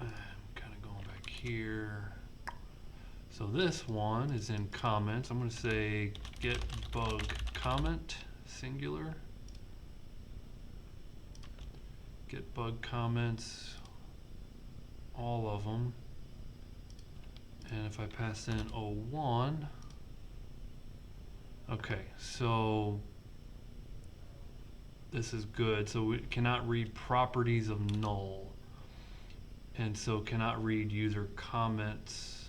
I'm kind of going back here. So this one is in comments. I'm going to say get bug comment singular. Get bug comments, all of them. And if I pass in 01, okay, so this is good. So we cannot read properties of null. And so cannot read user comments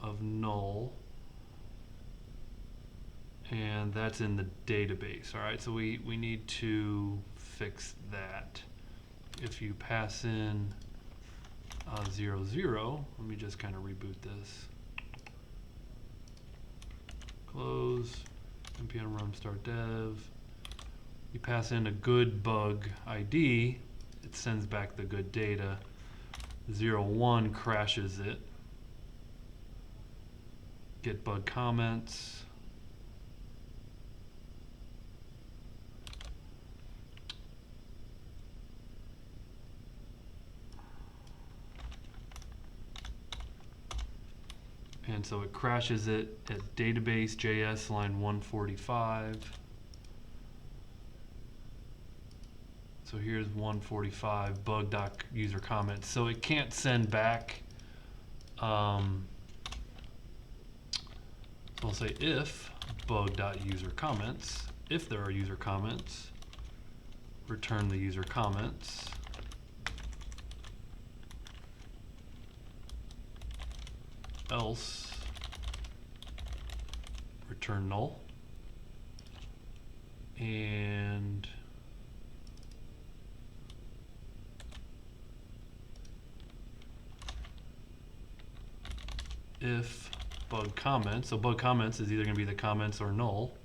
of null. And that's in the database. All right, so we need to fix that. If you pass in 0, 0, let me just kind of reboot this. Close, npm run start dev. You pass in a good bug ID, it sends back the good data. 0, 1 crashes it. Get bug comments. And so it crashes it at database.js line 145. So here's 145 bug.user comments. So it can't send back. So I'll say if bug.user comments, if there are user comments, return the user comments. Else return null. And if bug comments, so bug comments is either going to be the comments or null.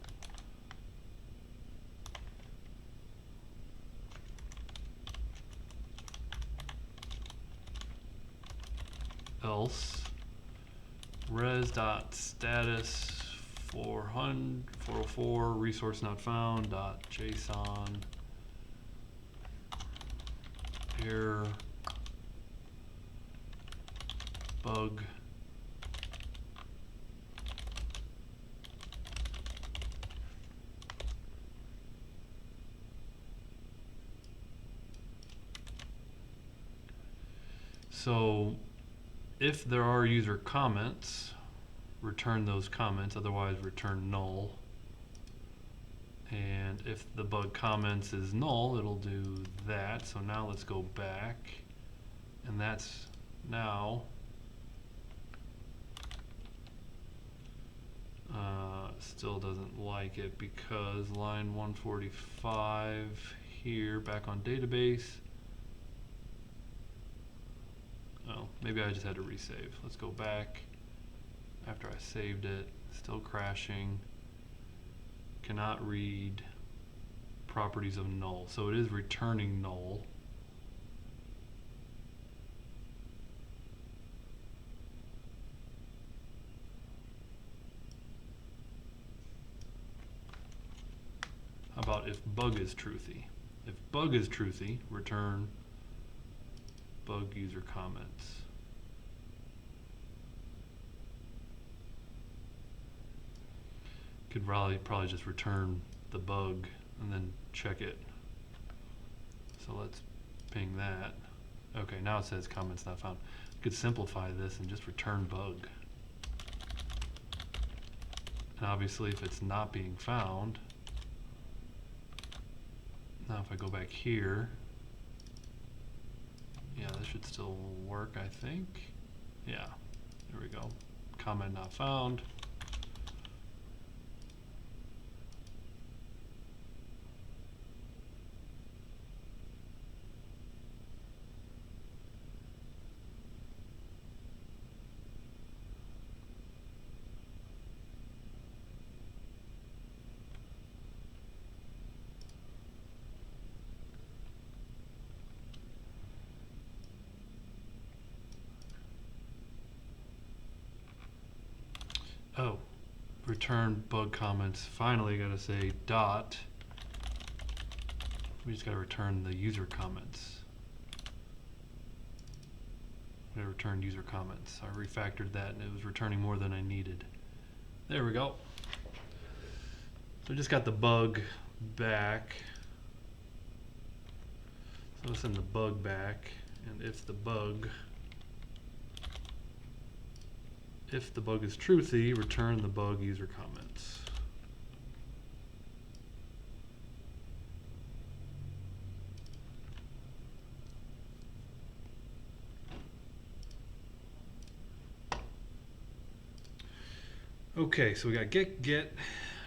Else res.status 404 resource not found .json error bug So if there are user comments, return those comments, otherwise return null. And if the bug comments is null, it'll do that. So now let's go back, and that's now still doesn't like it because line 145 here, back on database. Oh, maybe I just had to resave. Let's go back. After I saved it, still crashing. Cannot read properties of null. So it is returning null. How about if bug is truthy? If bug is truthy, return bug user comments. Could probably just return the bug and then check it. So let's ping that. Okay, now it says comments not found. Could simplify this and just return bug. And obviously if it's not being found, now if I go back here, yeah, this should still work, I think. Yeah, there we go. Comment not found. return bug comments. Finally, I gotta say dot. We just gotta return the user comments. I returned user comments. I refactored that and it was returning more than I needed. There we go. So I just got the bug back. So I'll send the bug back, and if the bug is truthy, return the bug user comments. Okay, so we got get,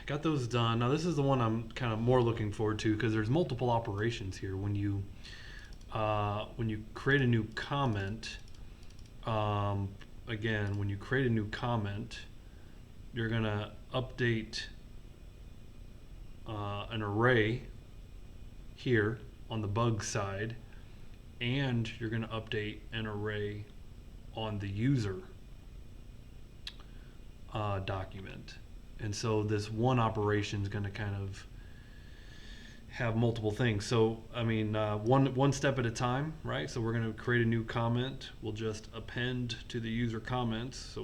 got those done. Now this is the one I'm kind of more looking forward to because there's multiple operations here. When you create a new comment, again, when you create a new comment, you're gonna update an array here on the bug side, and you're gonna update an array on the user document. And so this one operation is going to kind of have multiple things. So I mean, one step at a time, right? So we're going to create a new comment. We'll just append to the user comments. So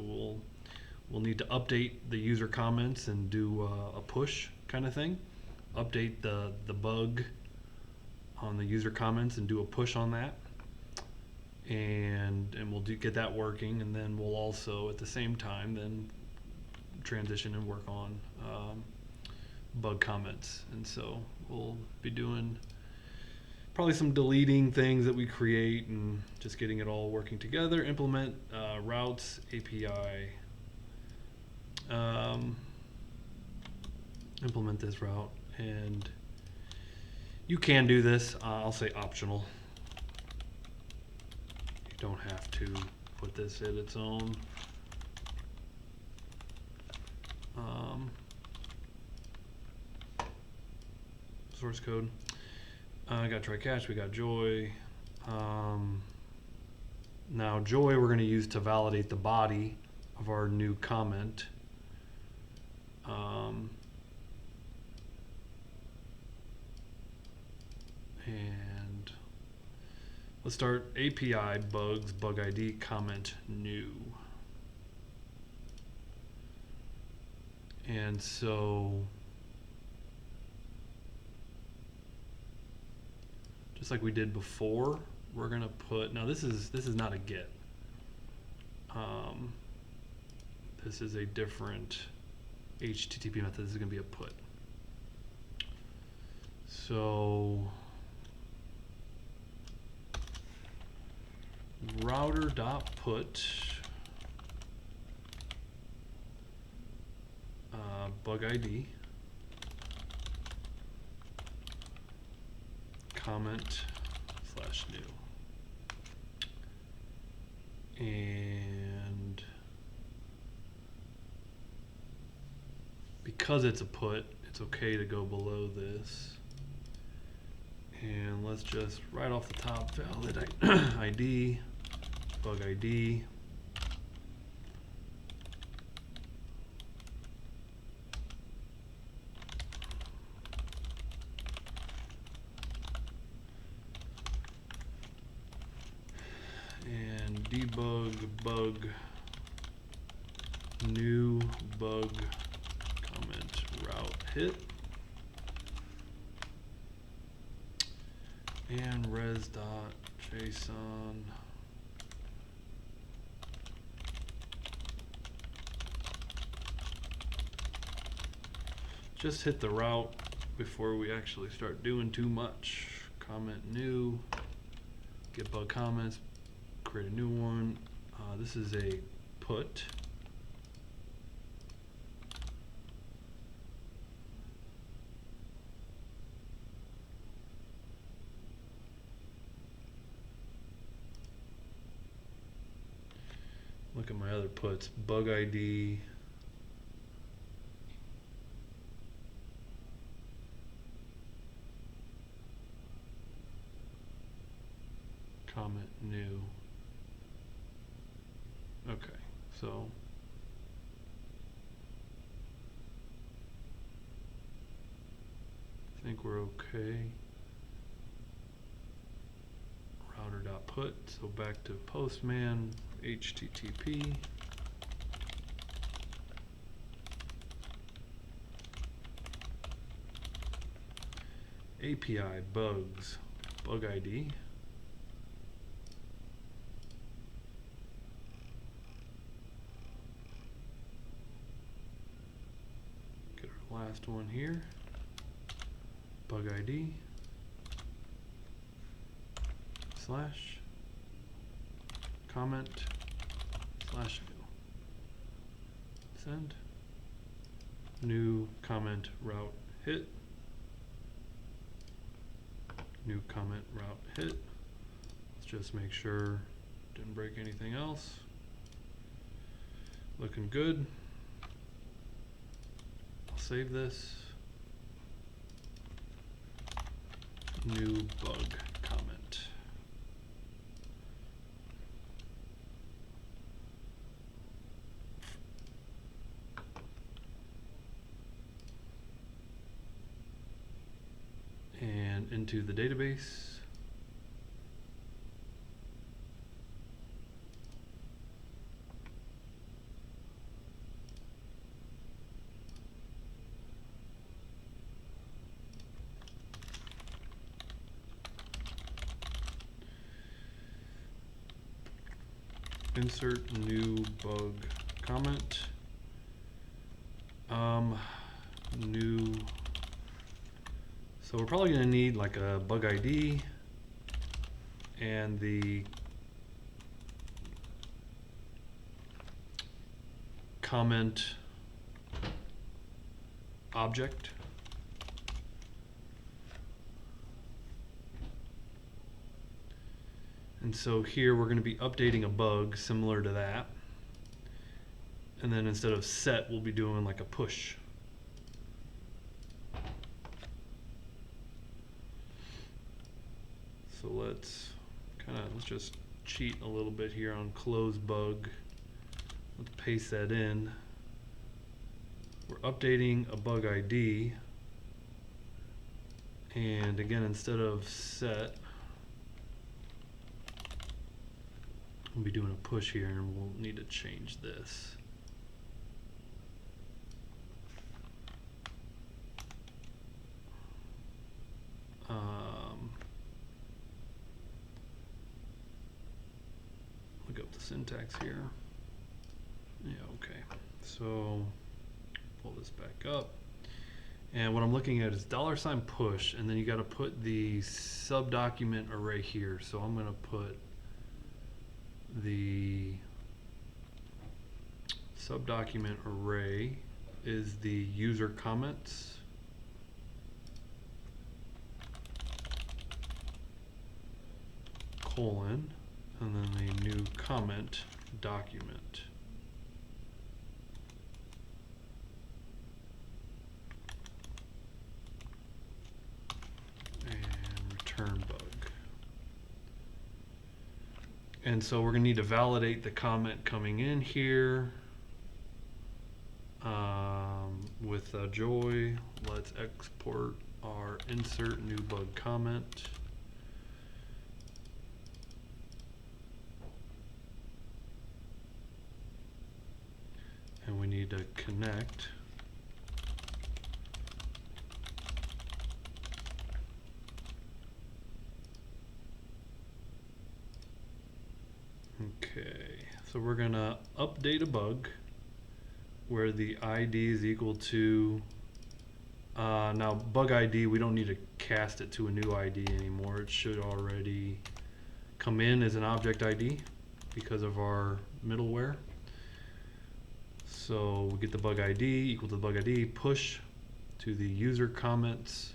we'll need to update the user comments and do a push kind of thing. Update the bug on the user comments and do a push on that. And we'll get that working, and then we'll also at the same time then transition and work on bug comments. And so we'll be doing probably some deleting things that we create and just getting it all working together. Implement routes API. Implement this route, and you can do this. I'll say optional. You don't have to put this in its own source code. I got try catch, we got joy. Now joy we're going to use to validate the body of our new comment. And let's start API bugs bug ID comment new. And so just like we did before, we're gonna put, now this is not a get. This is a different HTTP method. This is gonna be a put. So router.put bug ID comment /new, and because it's a put, it's okay to go below this. And let's just right off the top validate ID bug ID. And debug bug new bug comment route hit. And res.json just hit the route before we actually start doing too much. Comment new, get bug comments, create a new one. This is a put. Look at my other puts. Bug ID. Comment new. Okay, so think we're okay. Router.put, so back to Postman, HTTP. API bugs, bug ID. Get our last one here, bug ID, slash, comment, slash new. Send. New comment route hit. New comment route hit. Let's just make sure didn't break anything else. Looking good. I'll save this. New bug comment. And into the database. Insert new bug comment. New. So we're probably going to need like a bug ID and the comment object. And so here we're going to be updating a bug similar to that. And then instead of set, we'll be doing like a push. So let's just cheat a little bit here on close bug. Let's paste that in. We're updating a bug ID. And again, instead of set, we'll be doing a push here, and we'll need to change this. Look up the syntax here. Yeah, okay. So pull this back up. And what I'm looking at is $push, and then you got to put the subdocument array here. So I'm going to put the subdocument array is the user comments. Colon, and then the new comment document. And return bug. And so we're going to need to validate the comment coming in here with Joy. Let's export our insert new bug comment. And we need to connect. Okay, so we're gonna update a bug where the ID is equal to, now bug ID, we don't need to cast it to a new ID anymore. It should already come in as an object ID because of our middleware. So we get the bug ID equal to the bug ID, push to the user comments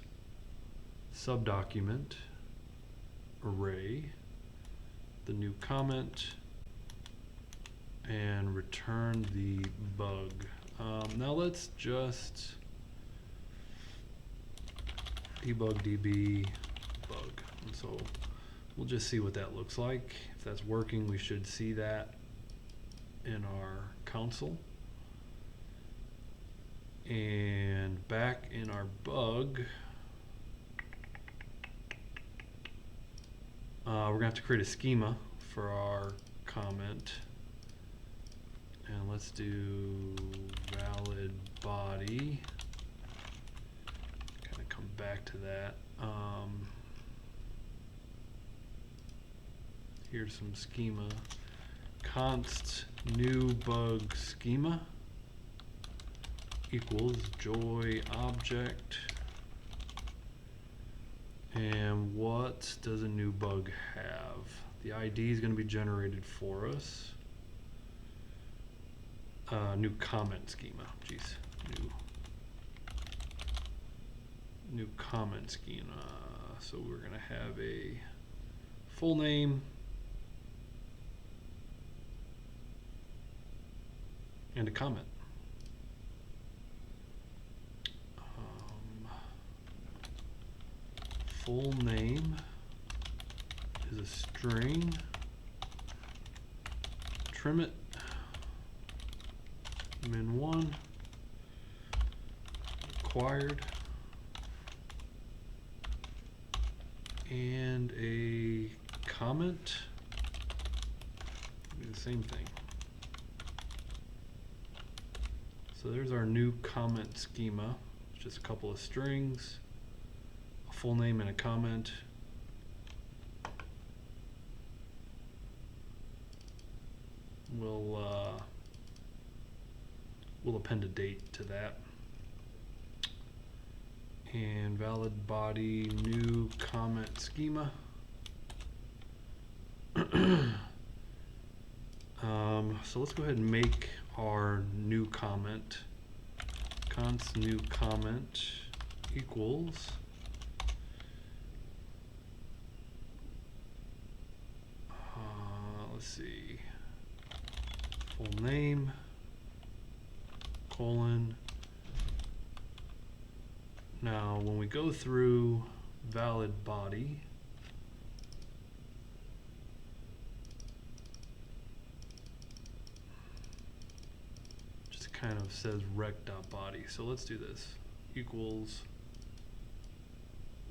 subdocument array, the new comment, and return the bug. Now let's just debug db bug. And so we'll just see what that looks like. If that's working, we should see that in our console. And back in our bug, We're gonna have to create a schema for our comment, and let's do valid body. Kind of come back to that. Here's some schema. Const new bug schema equals joy object. And what does a new bug have? The ID is going to be generated for us. New comment schema. Jeez. New comment schema. So we're going to have a full name and a comment. Full name is a string. Trim it. min1 required, and a comment. Do the same thing. So there's our new comment schema. It's just a couple of strings, a full name and a comment. We'll append a date to that. And valid body new comment schema. So let's go ahead and make our new comment. Const new comment equals let's see, full name colon. Now when we go through valid body, just kind of says rec.body. So let's do this. Equals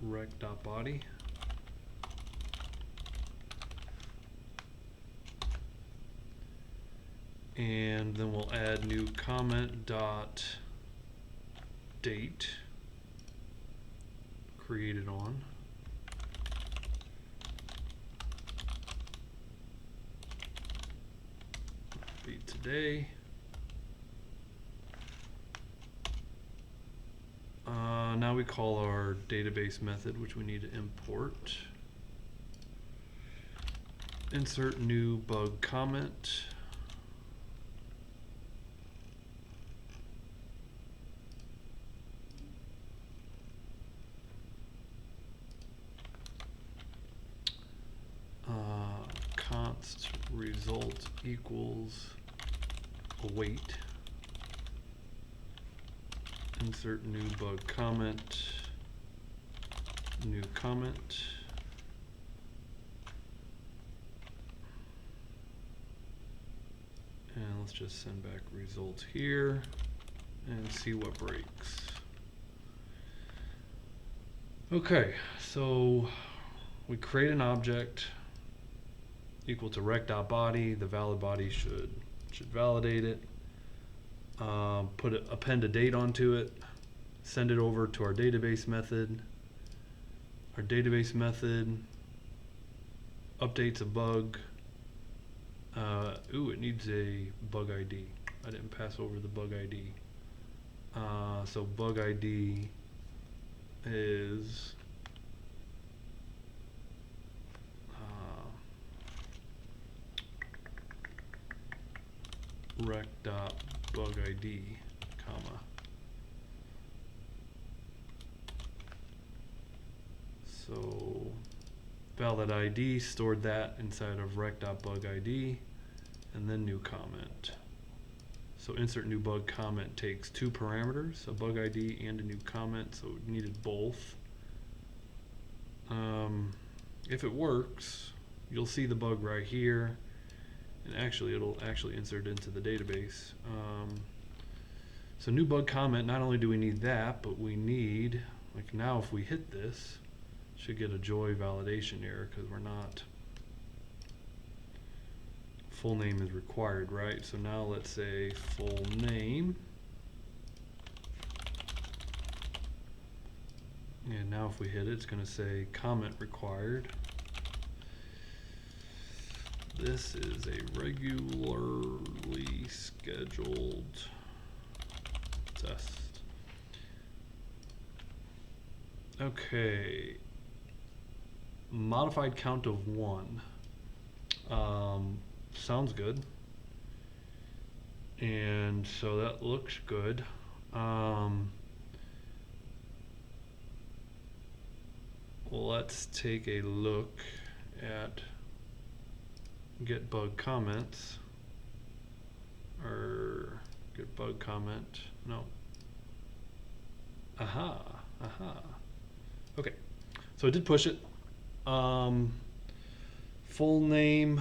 rec.body. And then we'll add new comment dot date created on. Be today. Now we call our database method, which we need to import. Insert new bug comment. Const result equals await. Insert new bug comment, new comment. And let's just send back results here and see what breaks. Okay, so we create an object equal to rec.body. The valid body should validate it. Append a date onto it, send it over to our database method. Our database method updates a bug. It needs a bug ID. I didn't pass over the bug ID. So bug ID is rec.bug ID, comma. So valid ID, stored that inside of rec.bug ID, and then new comment. So insert new bug comment takes two parameters, a bug ID and a new comment, so it needed both. If it works, you'll see the bug right here. And actually, it'll actually insert into the database. So new bug comment, not only do we need that, but we need, like now if we hit this, should get a joy validation error because we're not full name is required, right? So now let's say full name. And now if we hit it, it's going to say comment required. This is a regularly scheduled test. Okay. Modified count of 1. Sounds good. And so that looks good. Let's take a look at get bug comments, or get bug comment, no. Aha. Okay, so it did push it. Full name,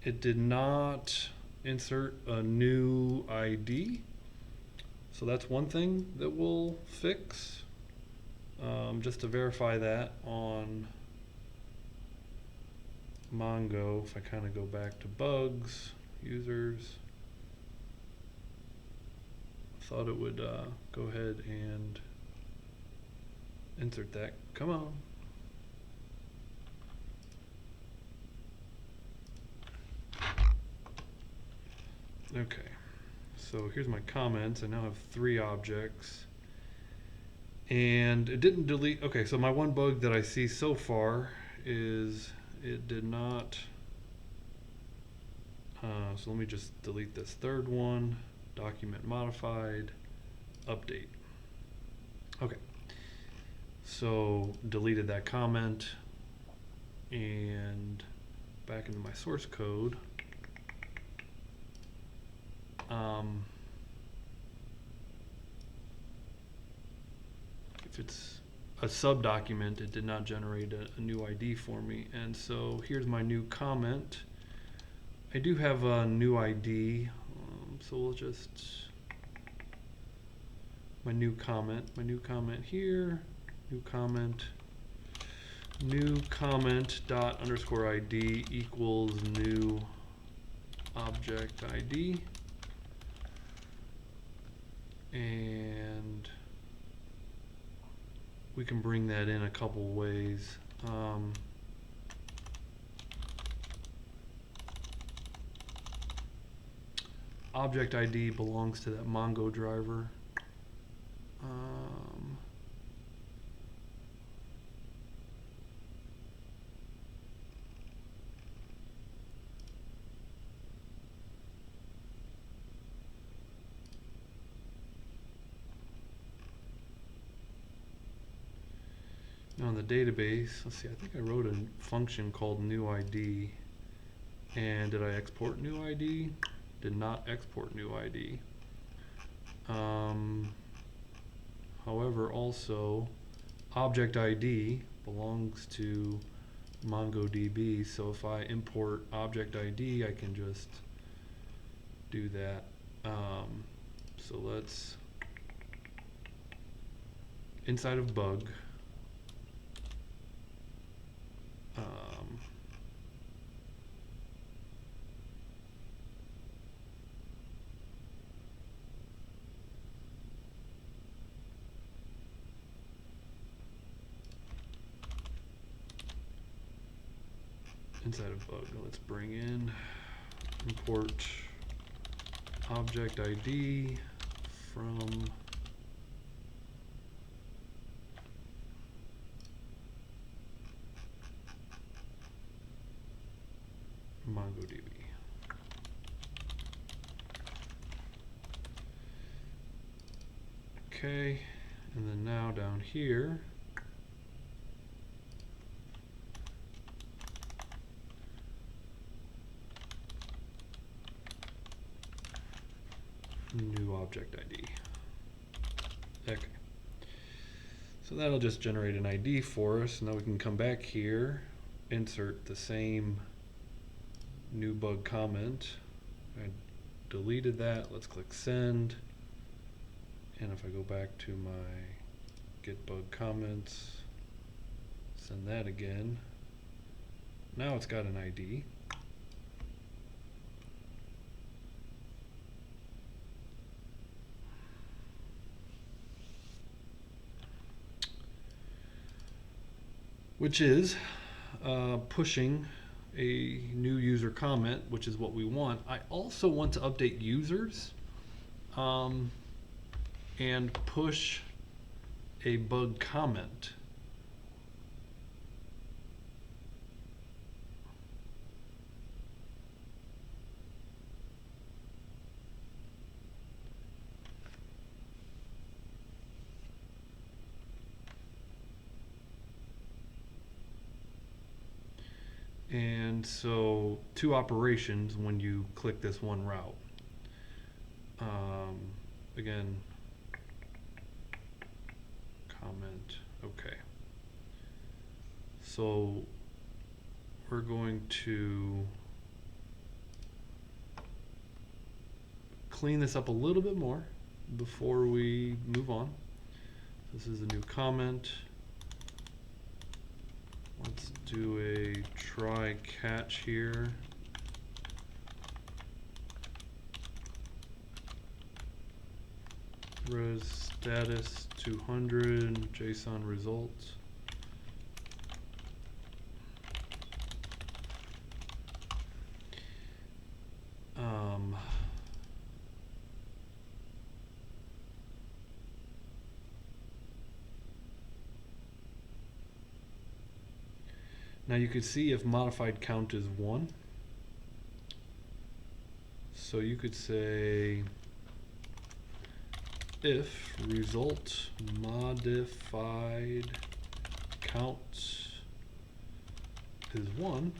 it did not insert a new ID. So that's one thing that we'll fix. Just to verify that on Mongo, if I kind of go back to bugs, users, I thought it would go ahead and insert that. Come on. Okay, so here's my comments. I now have 3 objects. And it didn't delete. Okay, so my one bug that I see so far is it did not. So let me just delete this third one. Document modified, update. Okay, so deleted that comment, and back into my source code. If it's a sub document, it did not generate a new ID for me. And so here's my new comment. I do have a new ID, so we'll just, my new comment here, new comment dot underscore ID equals new object ID. And we can bring that in a couple ways. Object ID belongs to that Mongo driver. On the database, let's see, I think I wrote a function called new ID. And did I export new ID? Did not export new ID. However, also, object ID belongs to MongoDB, so if I import object ID, I can just do that. So let's, inside of bug, inside of bug, let's bring in import object ID from MongoDB. Okay, and then now down here, new object ID. Okay, so that'll just generate an ID for us. Now we can come back here, insert the same new bug comment. I deleted that. Let's click send. And if I go back to my get bug comments, send that again. now it's got an ID. Which is pushing a new user comment, which is what we want. I also want to update users and push a bug comment. And so two operations when you click this one route. Again, comment, okay. So we're going to clean this up a little bit more before we move on. This is a new comment. Let's do a try catch here. Res status 200 JSON results. Now you can see if modified count is 1. So you could say if result modified count is 1,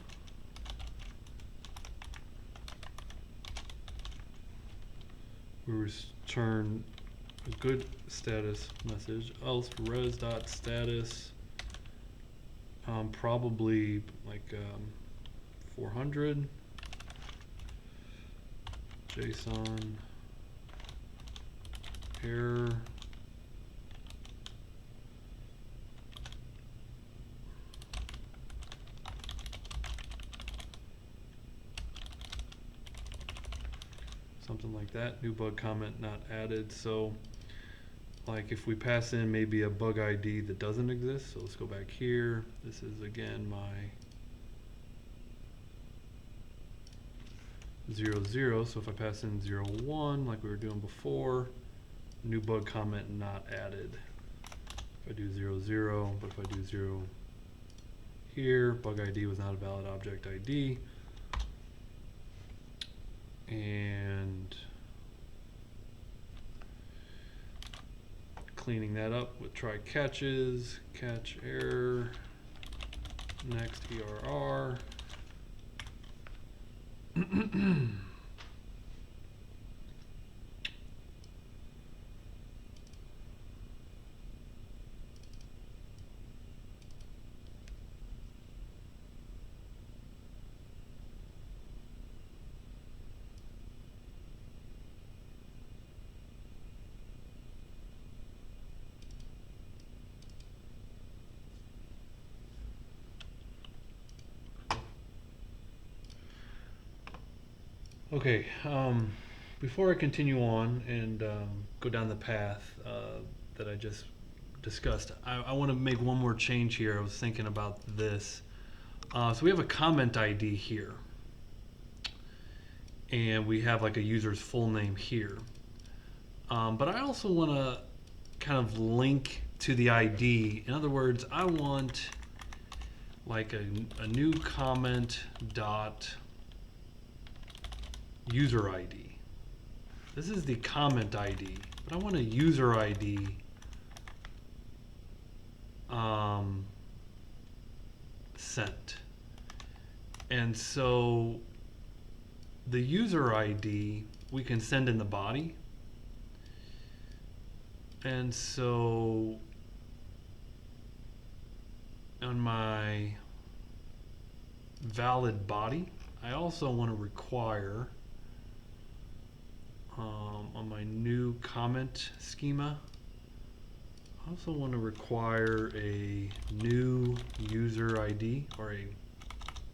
we return a good status message, else res.status probably like 400 JSON error. Something like that. New bug comment not added. So like if we pass in maybe a bug ID that doesn't exist, so let's go back here. This is again my 00, so if I pass in 01 like we were doing before, new bug comment not added. If I do 00, but if I do 0 here, bug ID was not a valid object ID. And cleaning that up with try catches, catch error, next ERR. Okay, before I continue on and go down the path that I just discussed, I want to make one more change here. I was thinking about this. So we have a comment ID here, and we have like a user's full name here. But I also want to kind of link to the ID. In other words, I want like a new comment dot user ID. This is the comment ID, but I want a user ID sent. And so the user ID we can send in the body. And so on my valid body, I also want to require on my new comment schema, I also want to require a new user ID or a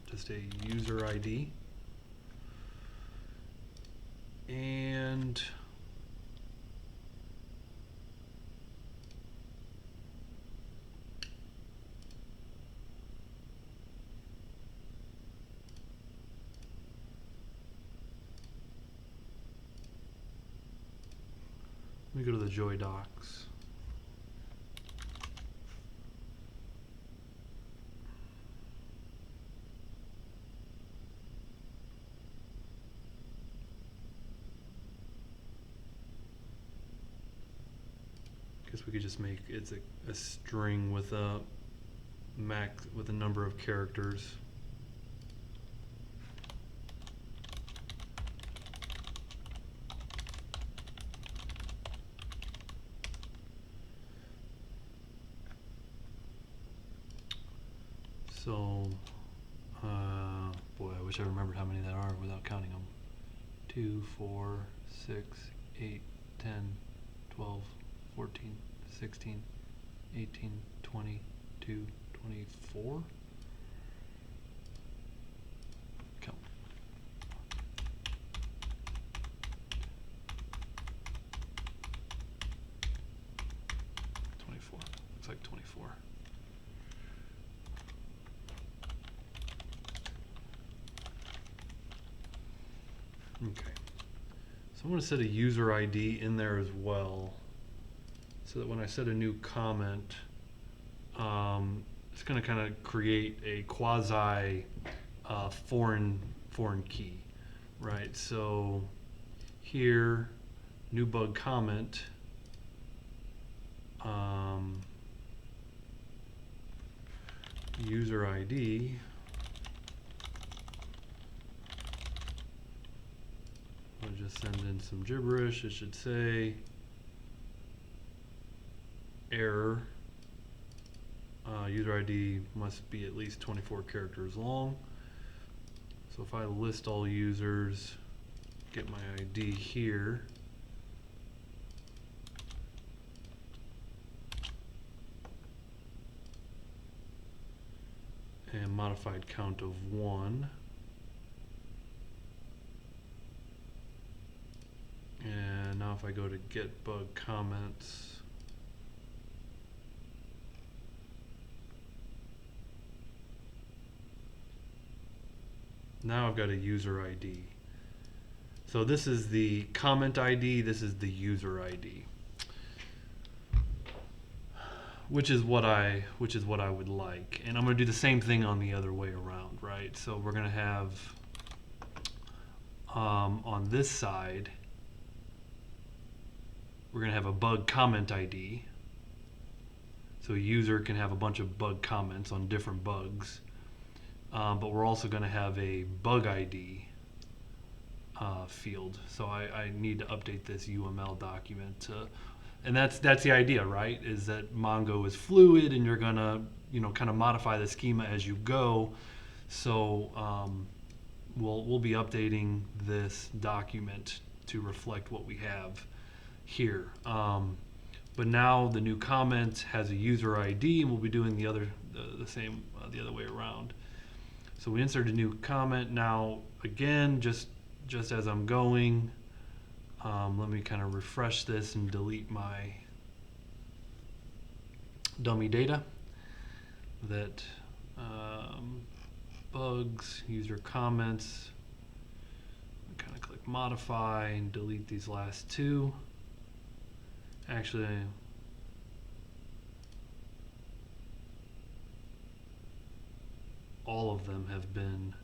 just a user ID. And let me go to the Joy docs. Guess we could just make it's a string with a max with a number of characters. So, boy, I wish I remembered how many that are without counting them. 2, 4, 6, 8, 10, 12, 14, 16, 18, 22, 24. Count. Looks like 24. Okay. So I'm going to set a user ID in there as well, so that when I set a new comment, it's going to kind of create a quasi foreign key, right? So here, new bug comment. User ID. I'll just send in some gibberish. It should say error. User ID must be at least 24 characters long. So if I list all users, get my ID here. And modified count of 1. And now if I go to get bug comments, now I've got a user ID. So this is the comment ID, this is the user ID. Which is what I would like. And I'm going to do the same thing on the other way around, right? So we're going to have on this side, we're going to have a bug comment ID. So a user can have a bunch of bug comments on different bugs. But we're also going to have a bug ID field. So I need to update this UML document to, and that's the idea, right? Is that Mongo is fluid, and you're gonna, kind of modify the schema as you go. So we'll be updating this document to reflect what we have here. But now the new comment has a user ID, and we'll be doing the same the other way around. So we insert a new comment. Now again, just as I'm going, let me kind of refresh this and delete my dummy data. That bugs, user comments. Kind of click modify and delete these last two. Actually, all of them have been,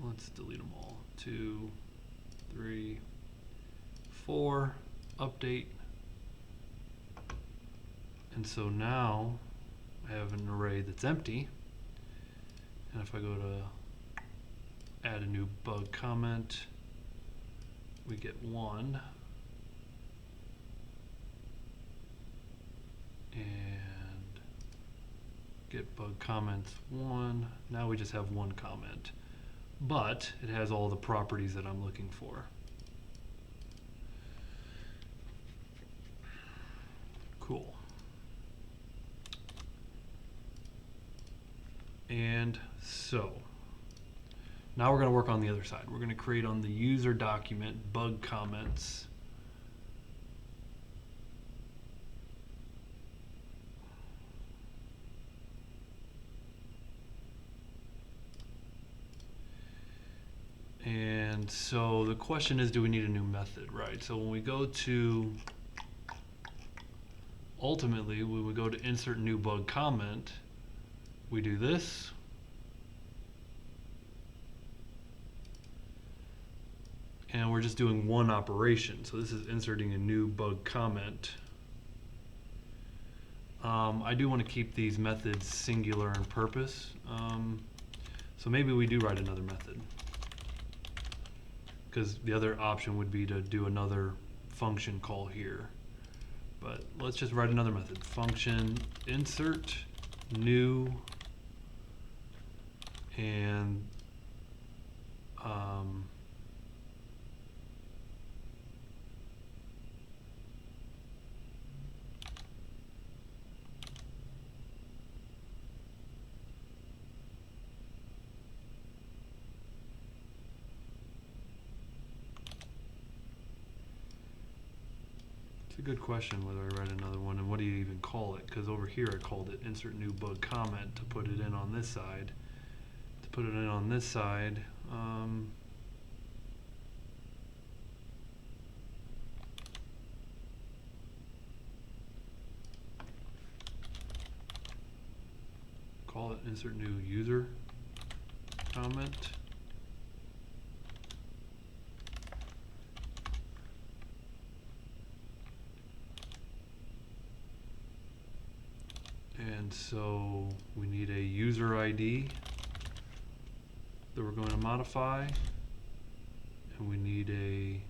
let's delete them all. 2, 3, 4, update. And so now I have an array that's empty. And if I go to add a new bug comment, we get 1. And get bug comments 1. Now we just have 1 comment. But it has all the properties that I'm looking for. Cool. And so now we're going to work on the other side. We're going to create on the user document bug comments. And so the question is, do we need a new method, right? So when we go to, ultimately, when we go to insert new bug comment, we do this. And we're just doing one operation. So this is inserting a new bug comment. I do want to keep these methods singular in purpose. So maybe we do write another method, because the other option would be to do another function call here. But let's just write another method. Function insert new, and it's a good question whether I write another one, and what do you even call it? Because over here I called it insert new bug comment to put it in on this side. To put it in on this side, call it insert new user comment. And so we need a user ID that we're going to modify, and we need a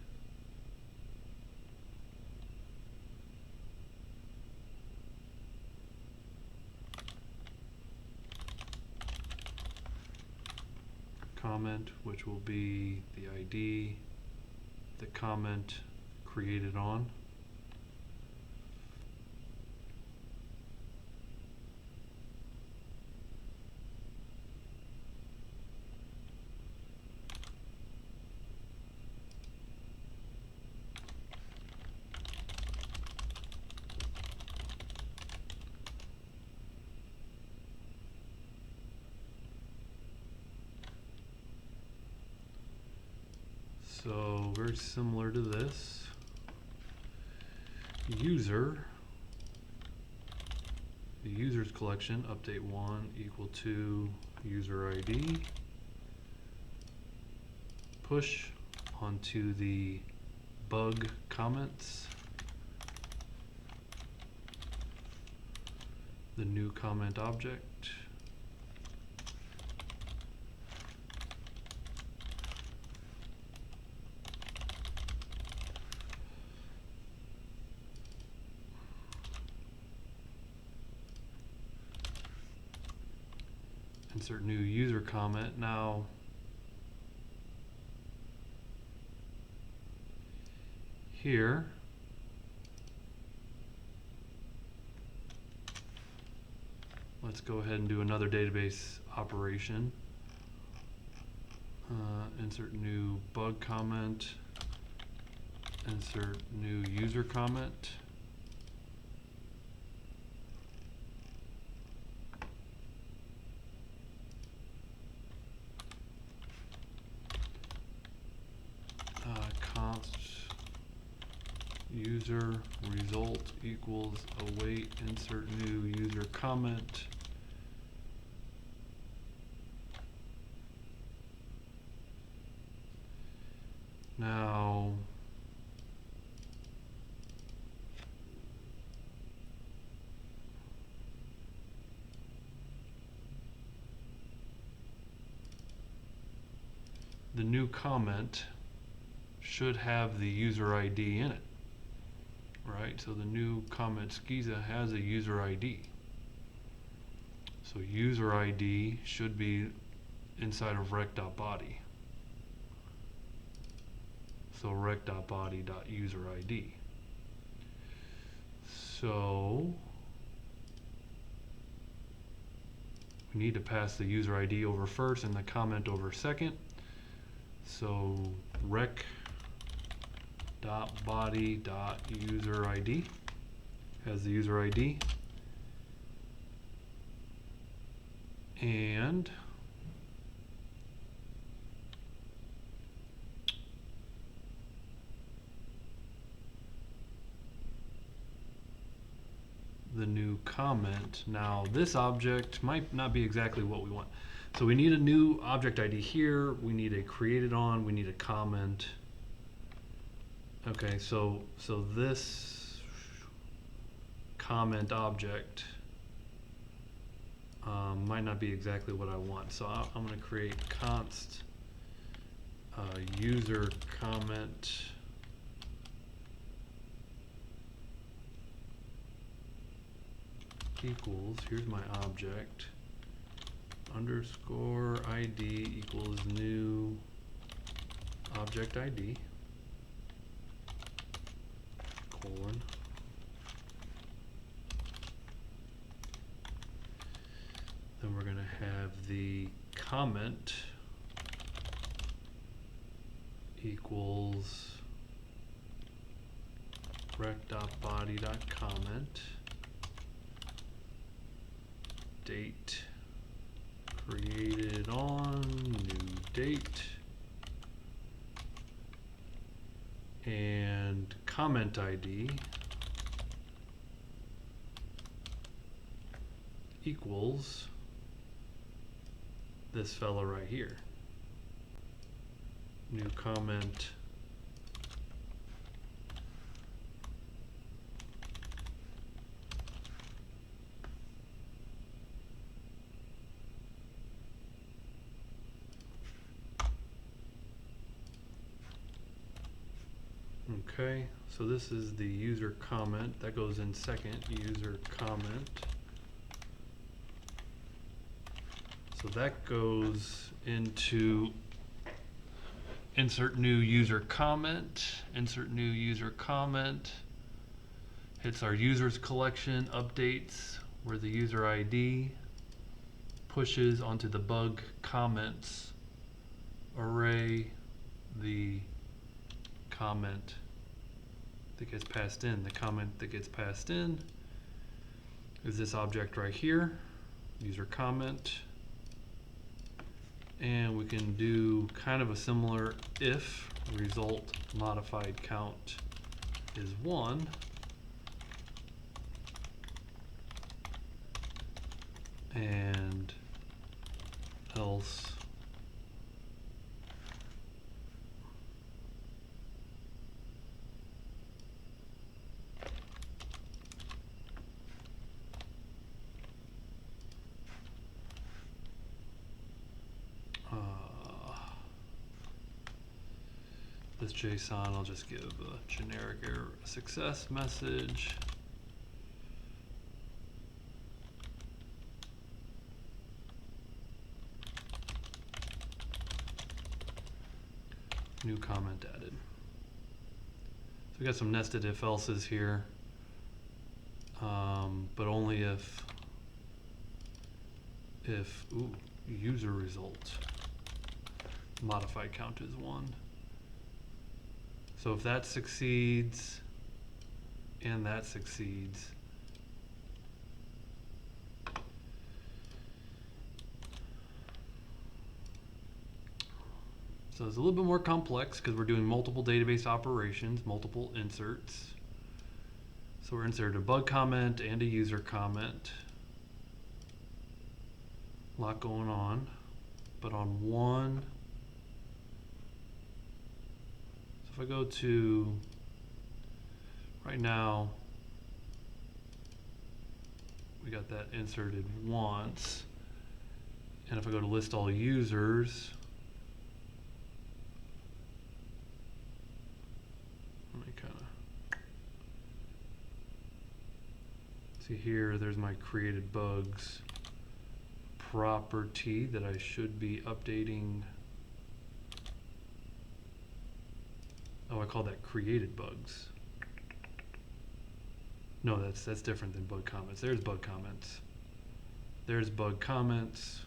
comment, which will be the ID the comment created on. So very similar to this. User, the users collection, update 1 equal to user ID. Push onto the bug comments, the new comment object. Insert new user comment. Now here let's go ahead and do another database operation. Insert new bug comment, insert new user comment. Const user result equals await insert new user comment. Now the new comment should have the user ID in it, right? So the new comment Skeeza has a user ID. So user ID should be inside of rec.body. So rec.body.userid. So we need to pass the user ID over first and the comment over second. So rec.body.user_ID has the user ID, and the new comment. Now this object might not be exactly what we want. So we need a new object ID here, we need a created on, we need a comment. Okay, so this comment object might not be exactly what I want. So I'm going to create const user comment equals, here's my object, underscore ID equals new object ID, colon. Then we're going to have the comment equals rec.body.comment, date created on, new date, and comment ID equals this fella right here, new comment Okay, so this is the user comment that goes in second, user comment. So that goes into insert new user comment, insert new user comment, hits our users collection, updates where the user ID pushes onto the bug comments array the comment that gets passed in. The comment that gets passed in is this object right here, user comment. And we can do kind of a similar if result modified count is 1. And else this JSON, I'll just give a generic error success message. New comment added. So we got some nested if else's here, but only if user result modified count is 1. So if that succeeds and that succeeds, so it's a little bit more complex because we're doing multiple database operations, multiple inserts. So we're inserting a bug comment and a user comment. A lot going on, but on one, so if I go to, right now, we got that inserted once, and if I go to list all users, let me kind of see here, there's my created bugs property that I should be updating. Oh, I call that created bugs. No, that's different than bug comments. There's bug comments. There's bug comments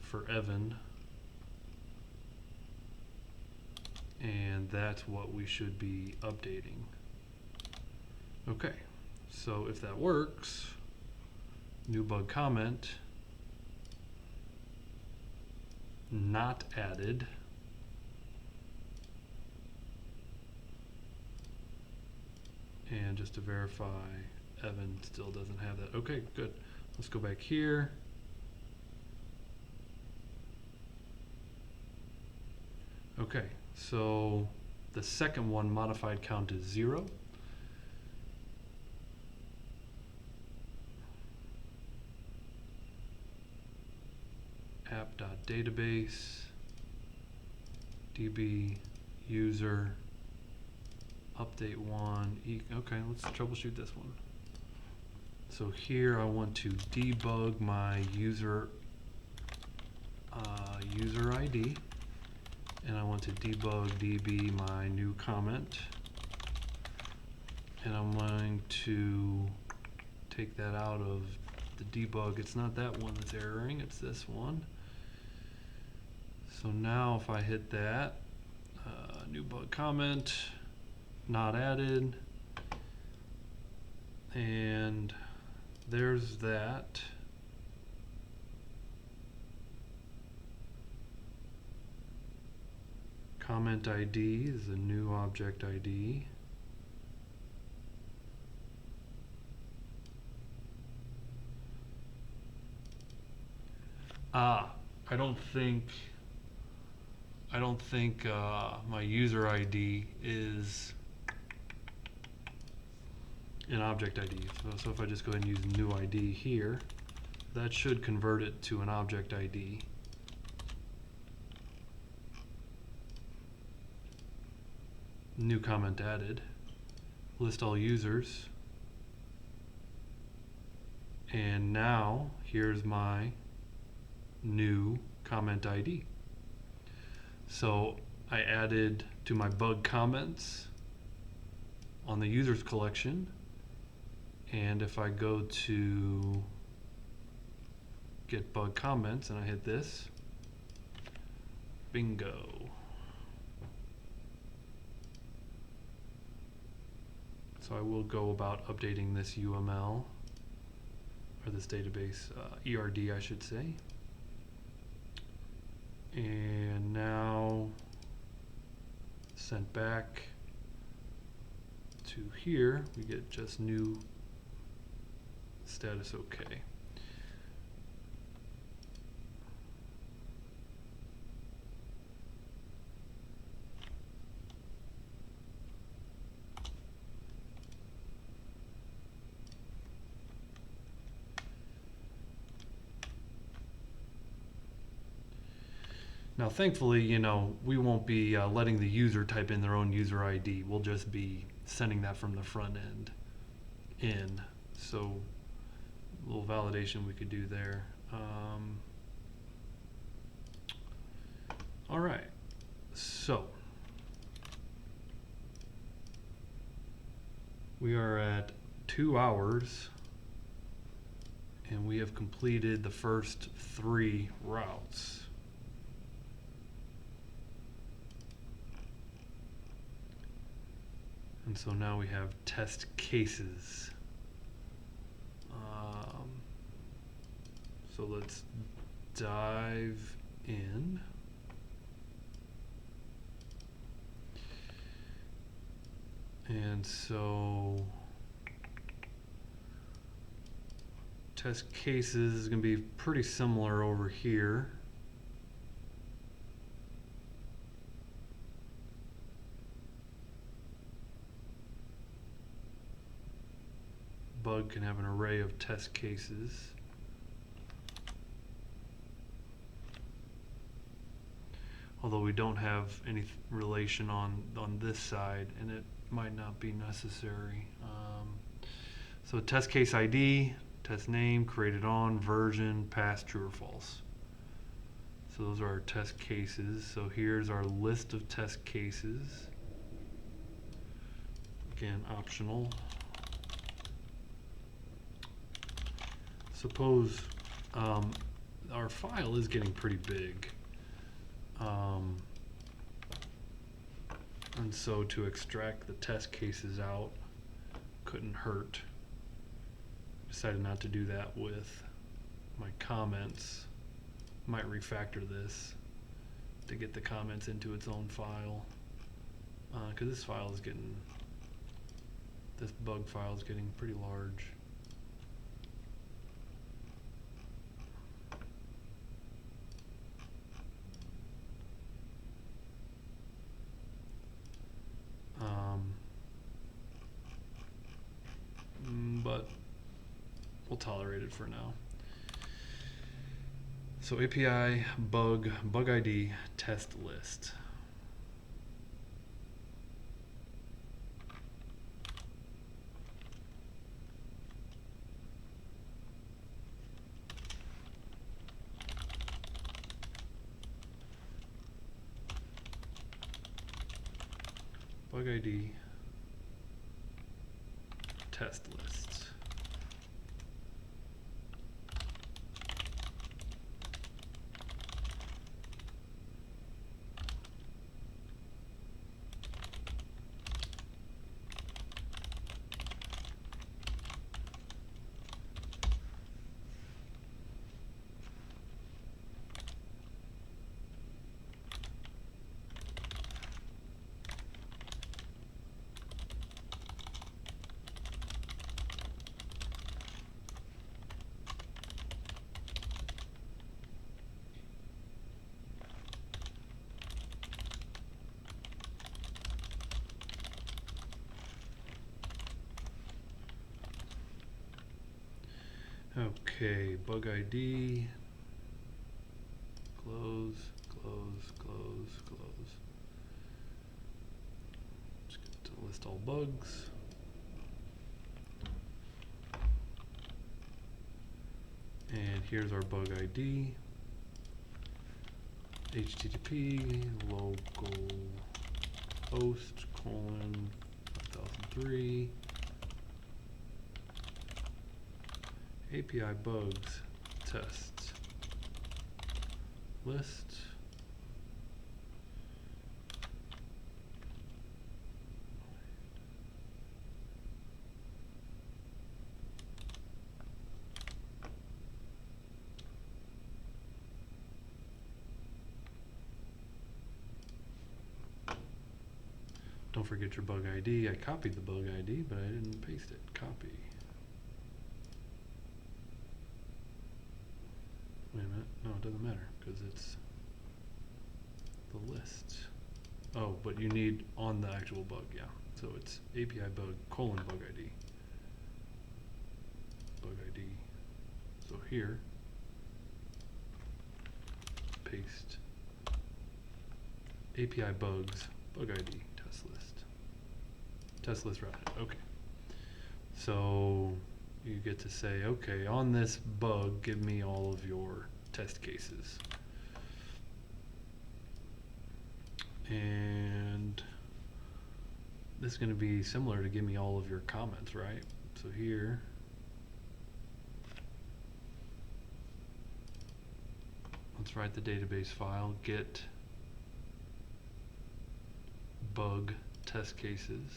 for Evan. And that's what we should be updating. Okay, so if that works, new bug comment, not added. And just to verify, Evan still doesn't have that. Okay, good. Let's go back here. Okay, so the second one, modified count is 0. App.database, db user, update 1. Okay, let's troubleshoot this one. So here I want to debug my user ID, and I want to debug db my new comment, and I'm going to take that out of the debug. It's not that one that's erroring, it's this one. So now if I hit that, new bug comment, not added, and there's that. Comment ID is a new object ID. I don't think my user ID is an object ID. So if I just go ahead and use new ID here, that should convert it to an object ID. New comment added. List all users. And now here's my new comment ID. So I added to my bug comments on the users collection, and if I go to get bug comments and I hit this, bingo. So I will go about updating this UML, or this database, ERD I should say. And now sent back to here, we get just new status okay. Now, thankfully, you know, we won't be letting the user type in their own user ID. We'll just be sending that from the front end in. So, a little validation we could do there. All right. So, we are at 2 hours, and we have completed the first 3 routes. And so now we have test cases. So let's dive in. And so test cases is going to be pretty similar over here. Bug can have an array of test cases. Although we don't have any relation on this side, and it might not be necessary. So test case ID, test name, created on, version, pass, true or false. So those are our test cases. So here's our list of test cases. Again, optional. suppose our file is getting pretty big. And so to extract the test cases out couldn't hurt. Decided not to do that with my comments. Might refactor this to get the comments into its own file, because this bug file is getting pretty large. But we'll tolerate it for now. So API bug ID test list. Bug ID test list. Okay, bug ID, close. Just get to list all bugs. And here's our bug ID. HTTP localhost 5003 API bugs tests list. Don't forget your bug ID. I copied the bug ID, but I didn't paste it. Copy. Wait a minute. No, it doesn't matter because it's the list. Oh, but you need on the actual bug, yeah. So it's API bug : bug ID. Bug ID. So here, paste API bugs bug ID test list. Test list routed. Okay. So you get to say, okay, on this bug, give me all of your test cases. And this is going to be similar to give me all of your comments, right? So here, let's write the database file, get bug test cases.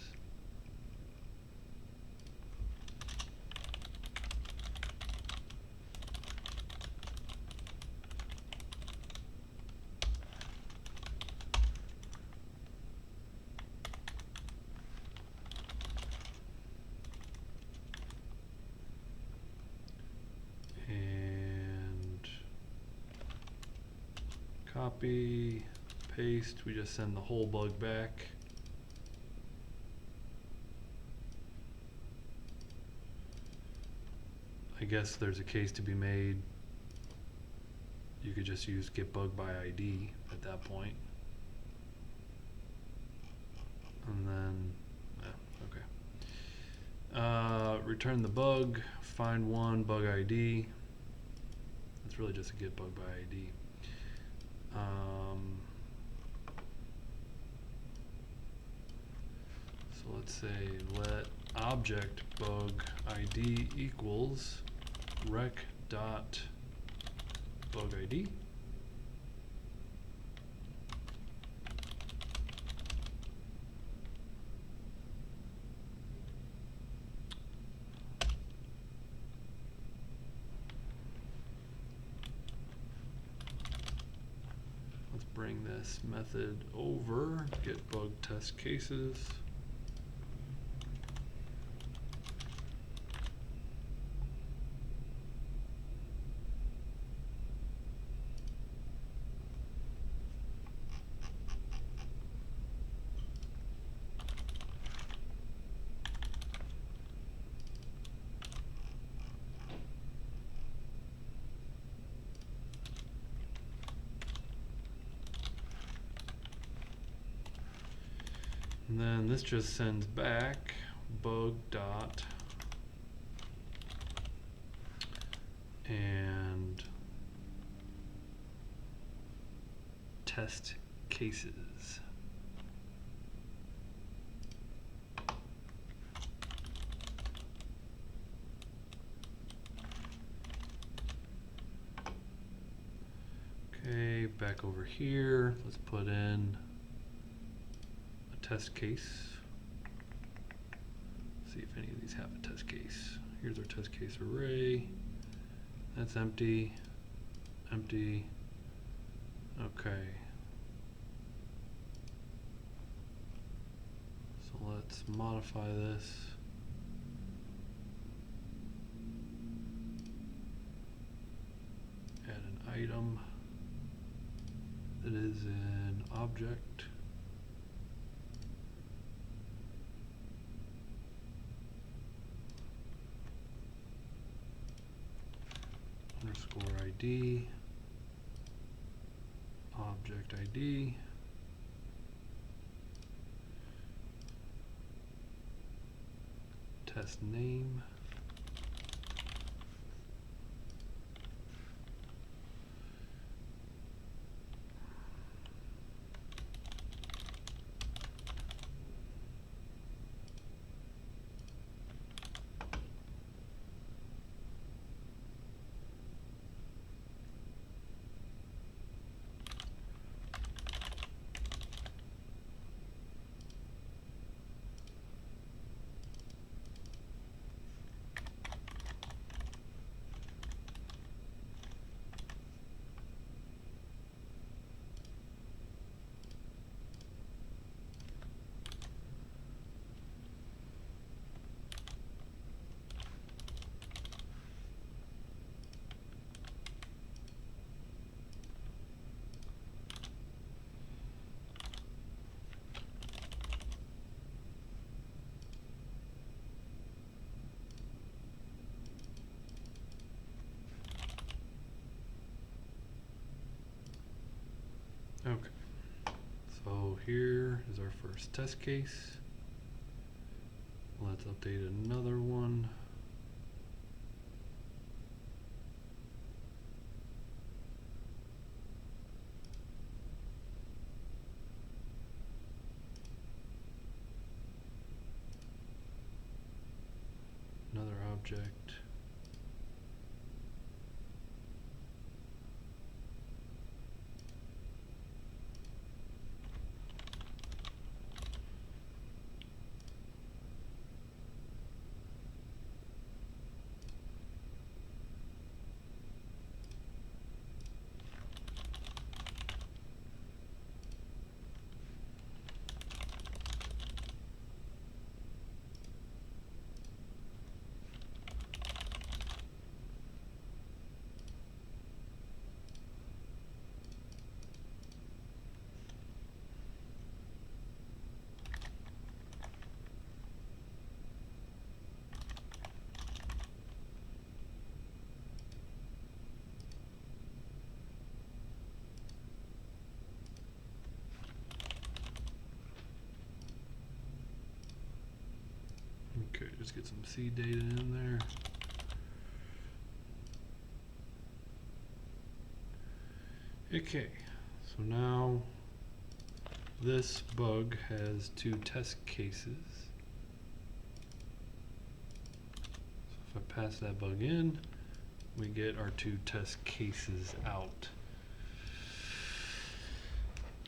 Copy, paste, we just send the whole bug back. I guess there's a case to be made. You could just use get bug by ID at that point. And then, okay. Return the bug, find one, bug ID. It's really just a get bug by ID. So let's say let object bug ID equals rec dot bug ID. Let's bring this method over, get bug test cases. And then this just sends back bug dot and test cases. Okay, back over here, let's put in a test case. See if any of these have a test case. Here's our test case array. That's empty, empty. Okay. So let's modify this. Add an item that is an object. Underscore ID, object ID, test name, okay. So here is our first test case. Let's update another one. Another object. Okay, just get some seed data in there. Okay, so now this bug has 2 test cases. So if I pass that bug in, we get our two test cases out.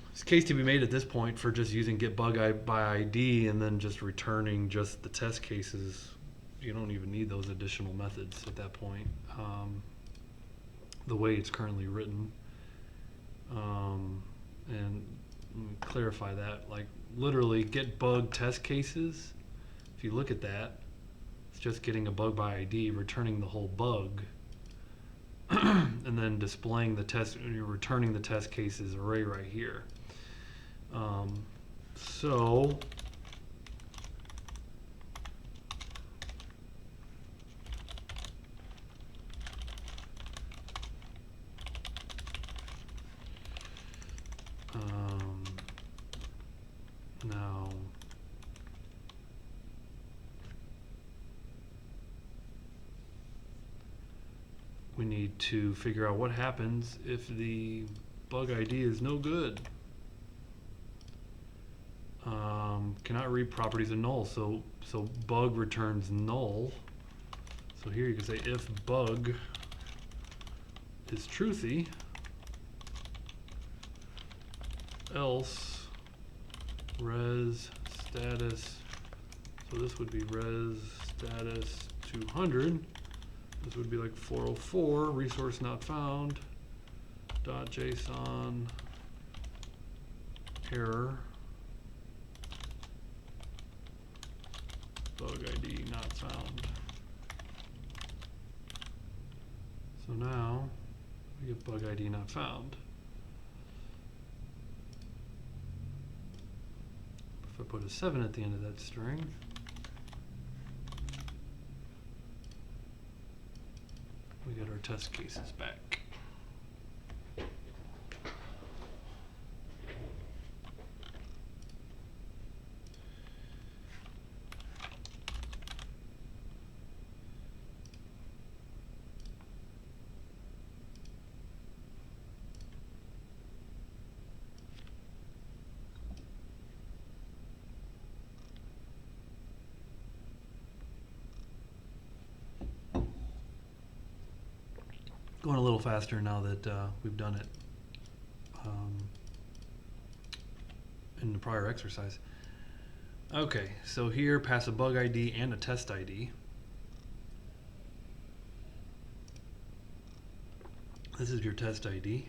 There's a case to be made at this point for just using get bug by ID and then just returning just the test cases. You don't even need those additional methods at that point, the way it's currently written. And let me clarify that, like literally get bug test cases. If you look at that, it's just getting a bug by ID, returning the whole bug, and then displaying the test, you're returning the test cases array right here. So now we need to figure out what happens if the bug ID is no good. Cannot read properties of null, so bug returns null. So here you can say if bug is truthy, else res status, so this would be res status 200, this would be like 404, resource not found, .json error, bug ID not found. So now we get bug ID not found. If I put a 7 at the end of that string, we get our test cases back. Going a little faster now that we've done it in the prior exercise. Okay, so here pass a bug ID and a test ID. This is your test ID.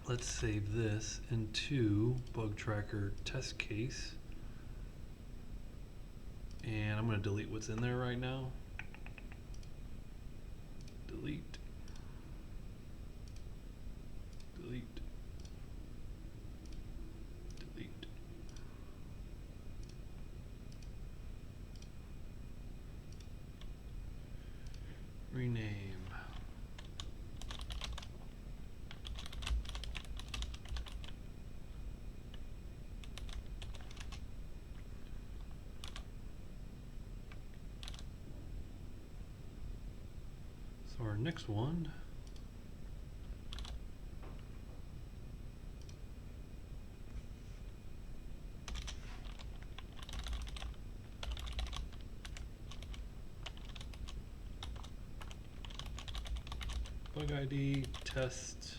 Let's save this into bug tracker test case. And I'm going to delete what's in there right now. Delete. Delete. Delete. Rename. So our next one bug ID test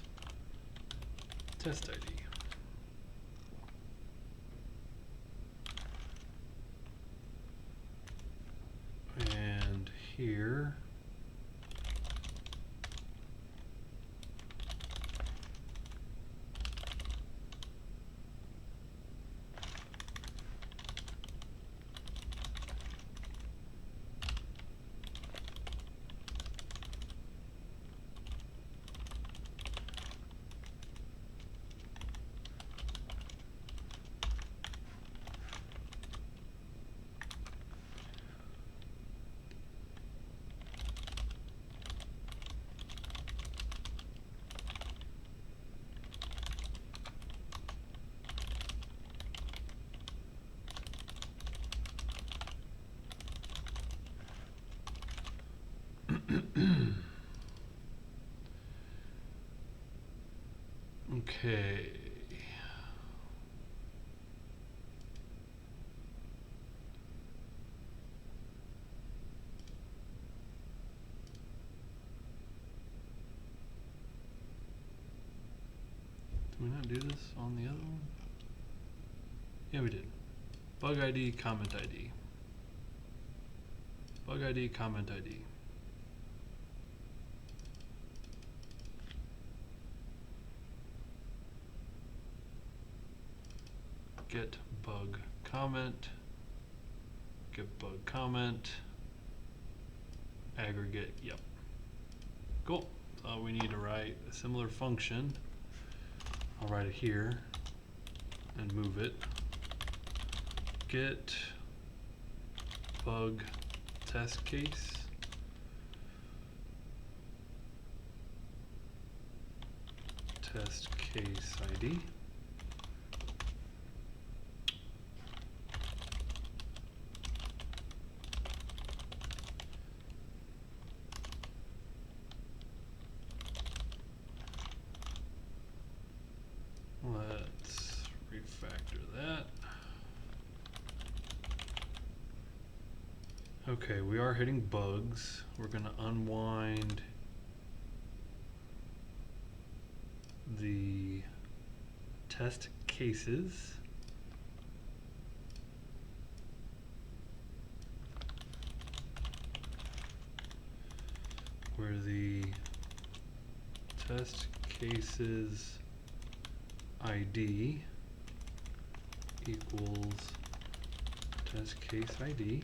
ID. And here okay. we not do this on the other one? Yeah, we did. Bug ID, comment ID. Bug ID, comment ID. Get bug comment. Get bug comment. Aggregate, yep. Cool. We need to write a similar function. I'll write it here and move it. Get bug test case. Test case ID. Let's refactor that. Okay, we are hitting bugs. We're going to unwind the test cases. Where the test cases ID equals test case ID,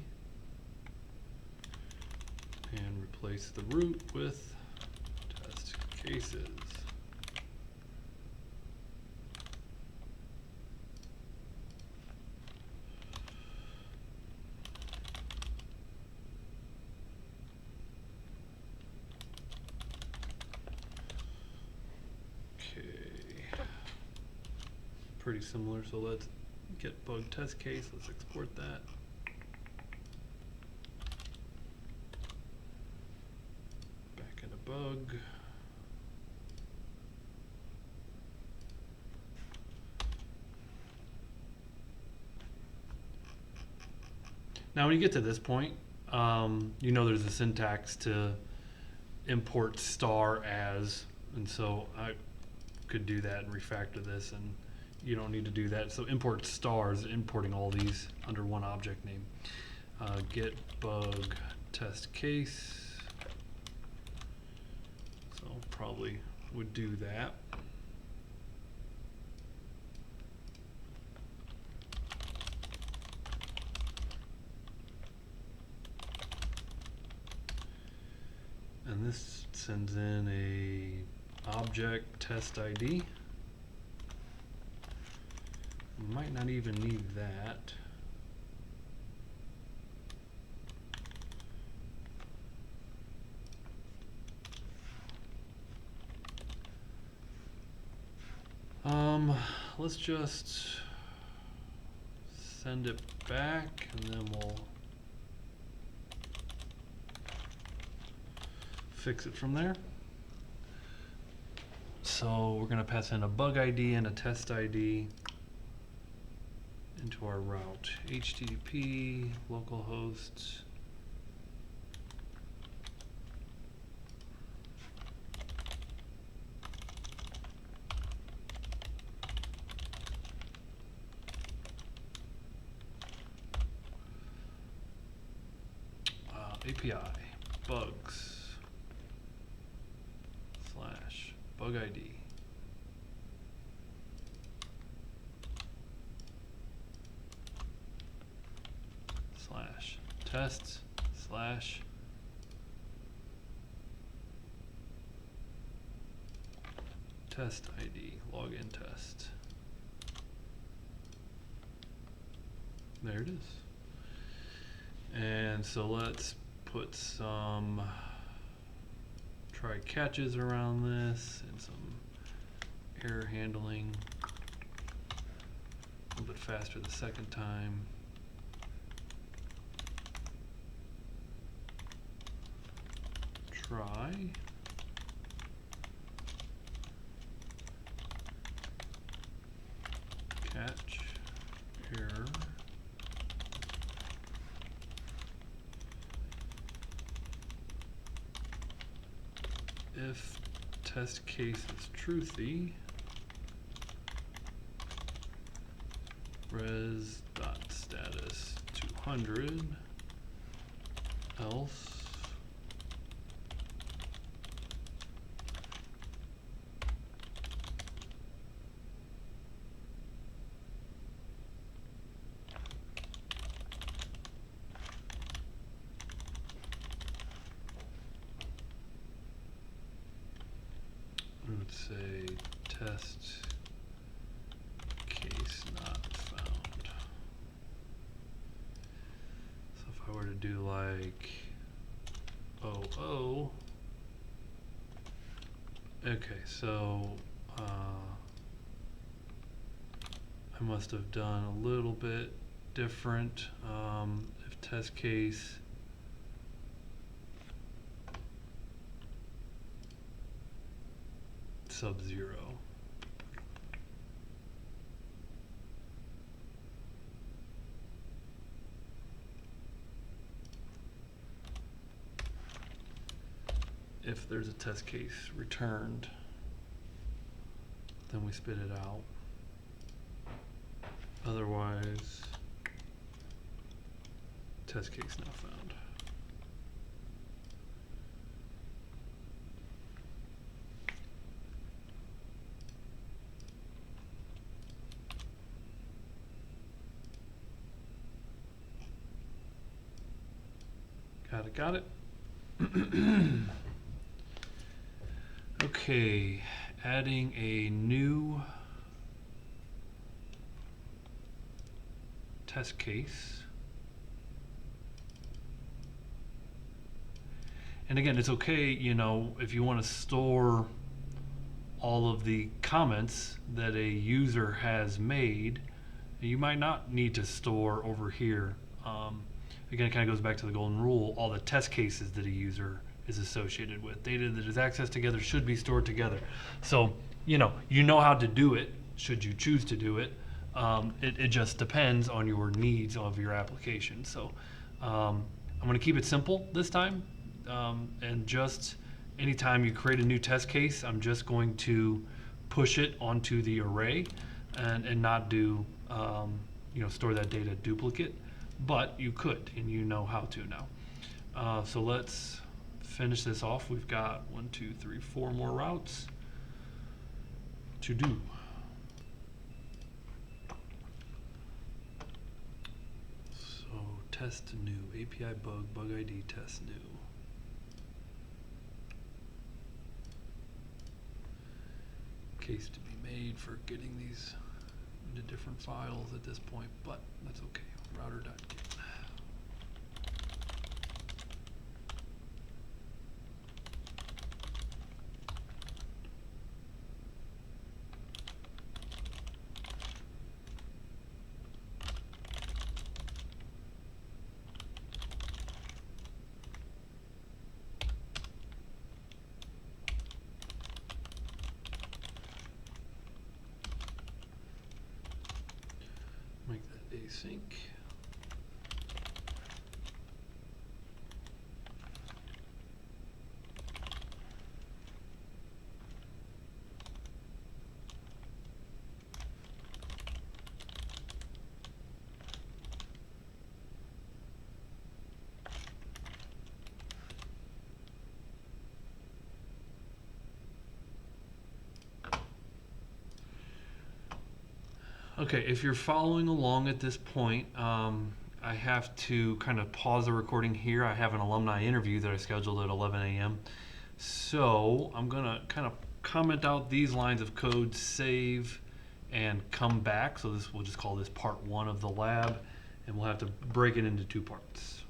and replace the root with test cases. Pretty similar, so let's get bug test case. Let's export that. Back into bug. Now when you get to this point, you know there's a syntax to import star as, and so I could do that and refactor this, and you don't need to do that. So import stars, importing all these under one object name. Get bug test case. So probably would do that. And this sends in a object test ID. Might not even need that. Let's just send it back, and then we'll fix it from there. So we're going to pass in a bug ID and a test ID into our route. HTTP localhost API bugs / bug ID / tests / test ID login test. There it is. And so let's put some try catches around this and some error handling. A little bit faster the second time. Try. Catch. Error. If test case is truthy, res dot status 200 else I would say test case not found. So if I were to do like oh, okay, so I must have done a little bit different. If test case sub-0. If there's a test case returned, then we spit it out. Otherwise, test case not found. Got it. Okay, adding a new test case. And again, it's okay, you know, if you want to store all of the comments that a user has made, you might not need to store over here. Again, it kind of goes back to the golden rule, all the test cases that a user is associated with. Data that is accessed together should be stored together. So, you know how to do it, should you choose to do it. It just depends on your needs of your application. So I'm gonna keep it simple this time. And just anytime you create a new test case, I'm just going to push it onto the array and not do, store that data duplicate. But you could, and you know how to now. So let's finish this off. We've got 1, 2, 3, 4 more routes to do. So test new, API bug ID test new. Case to be made for getting these into different files at this point, but that's okay. Router.get. Make that async. Okay, if you're following along at this point, I have to kind of pause the recording here. I have an alumni interview that I scheduled at 11 a.m. So I'm gonna kind of comment out these lines of code, save, and come back. So we'll just call this part 1 of the lab, and we'll have to break it into 2 parts.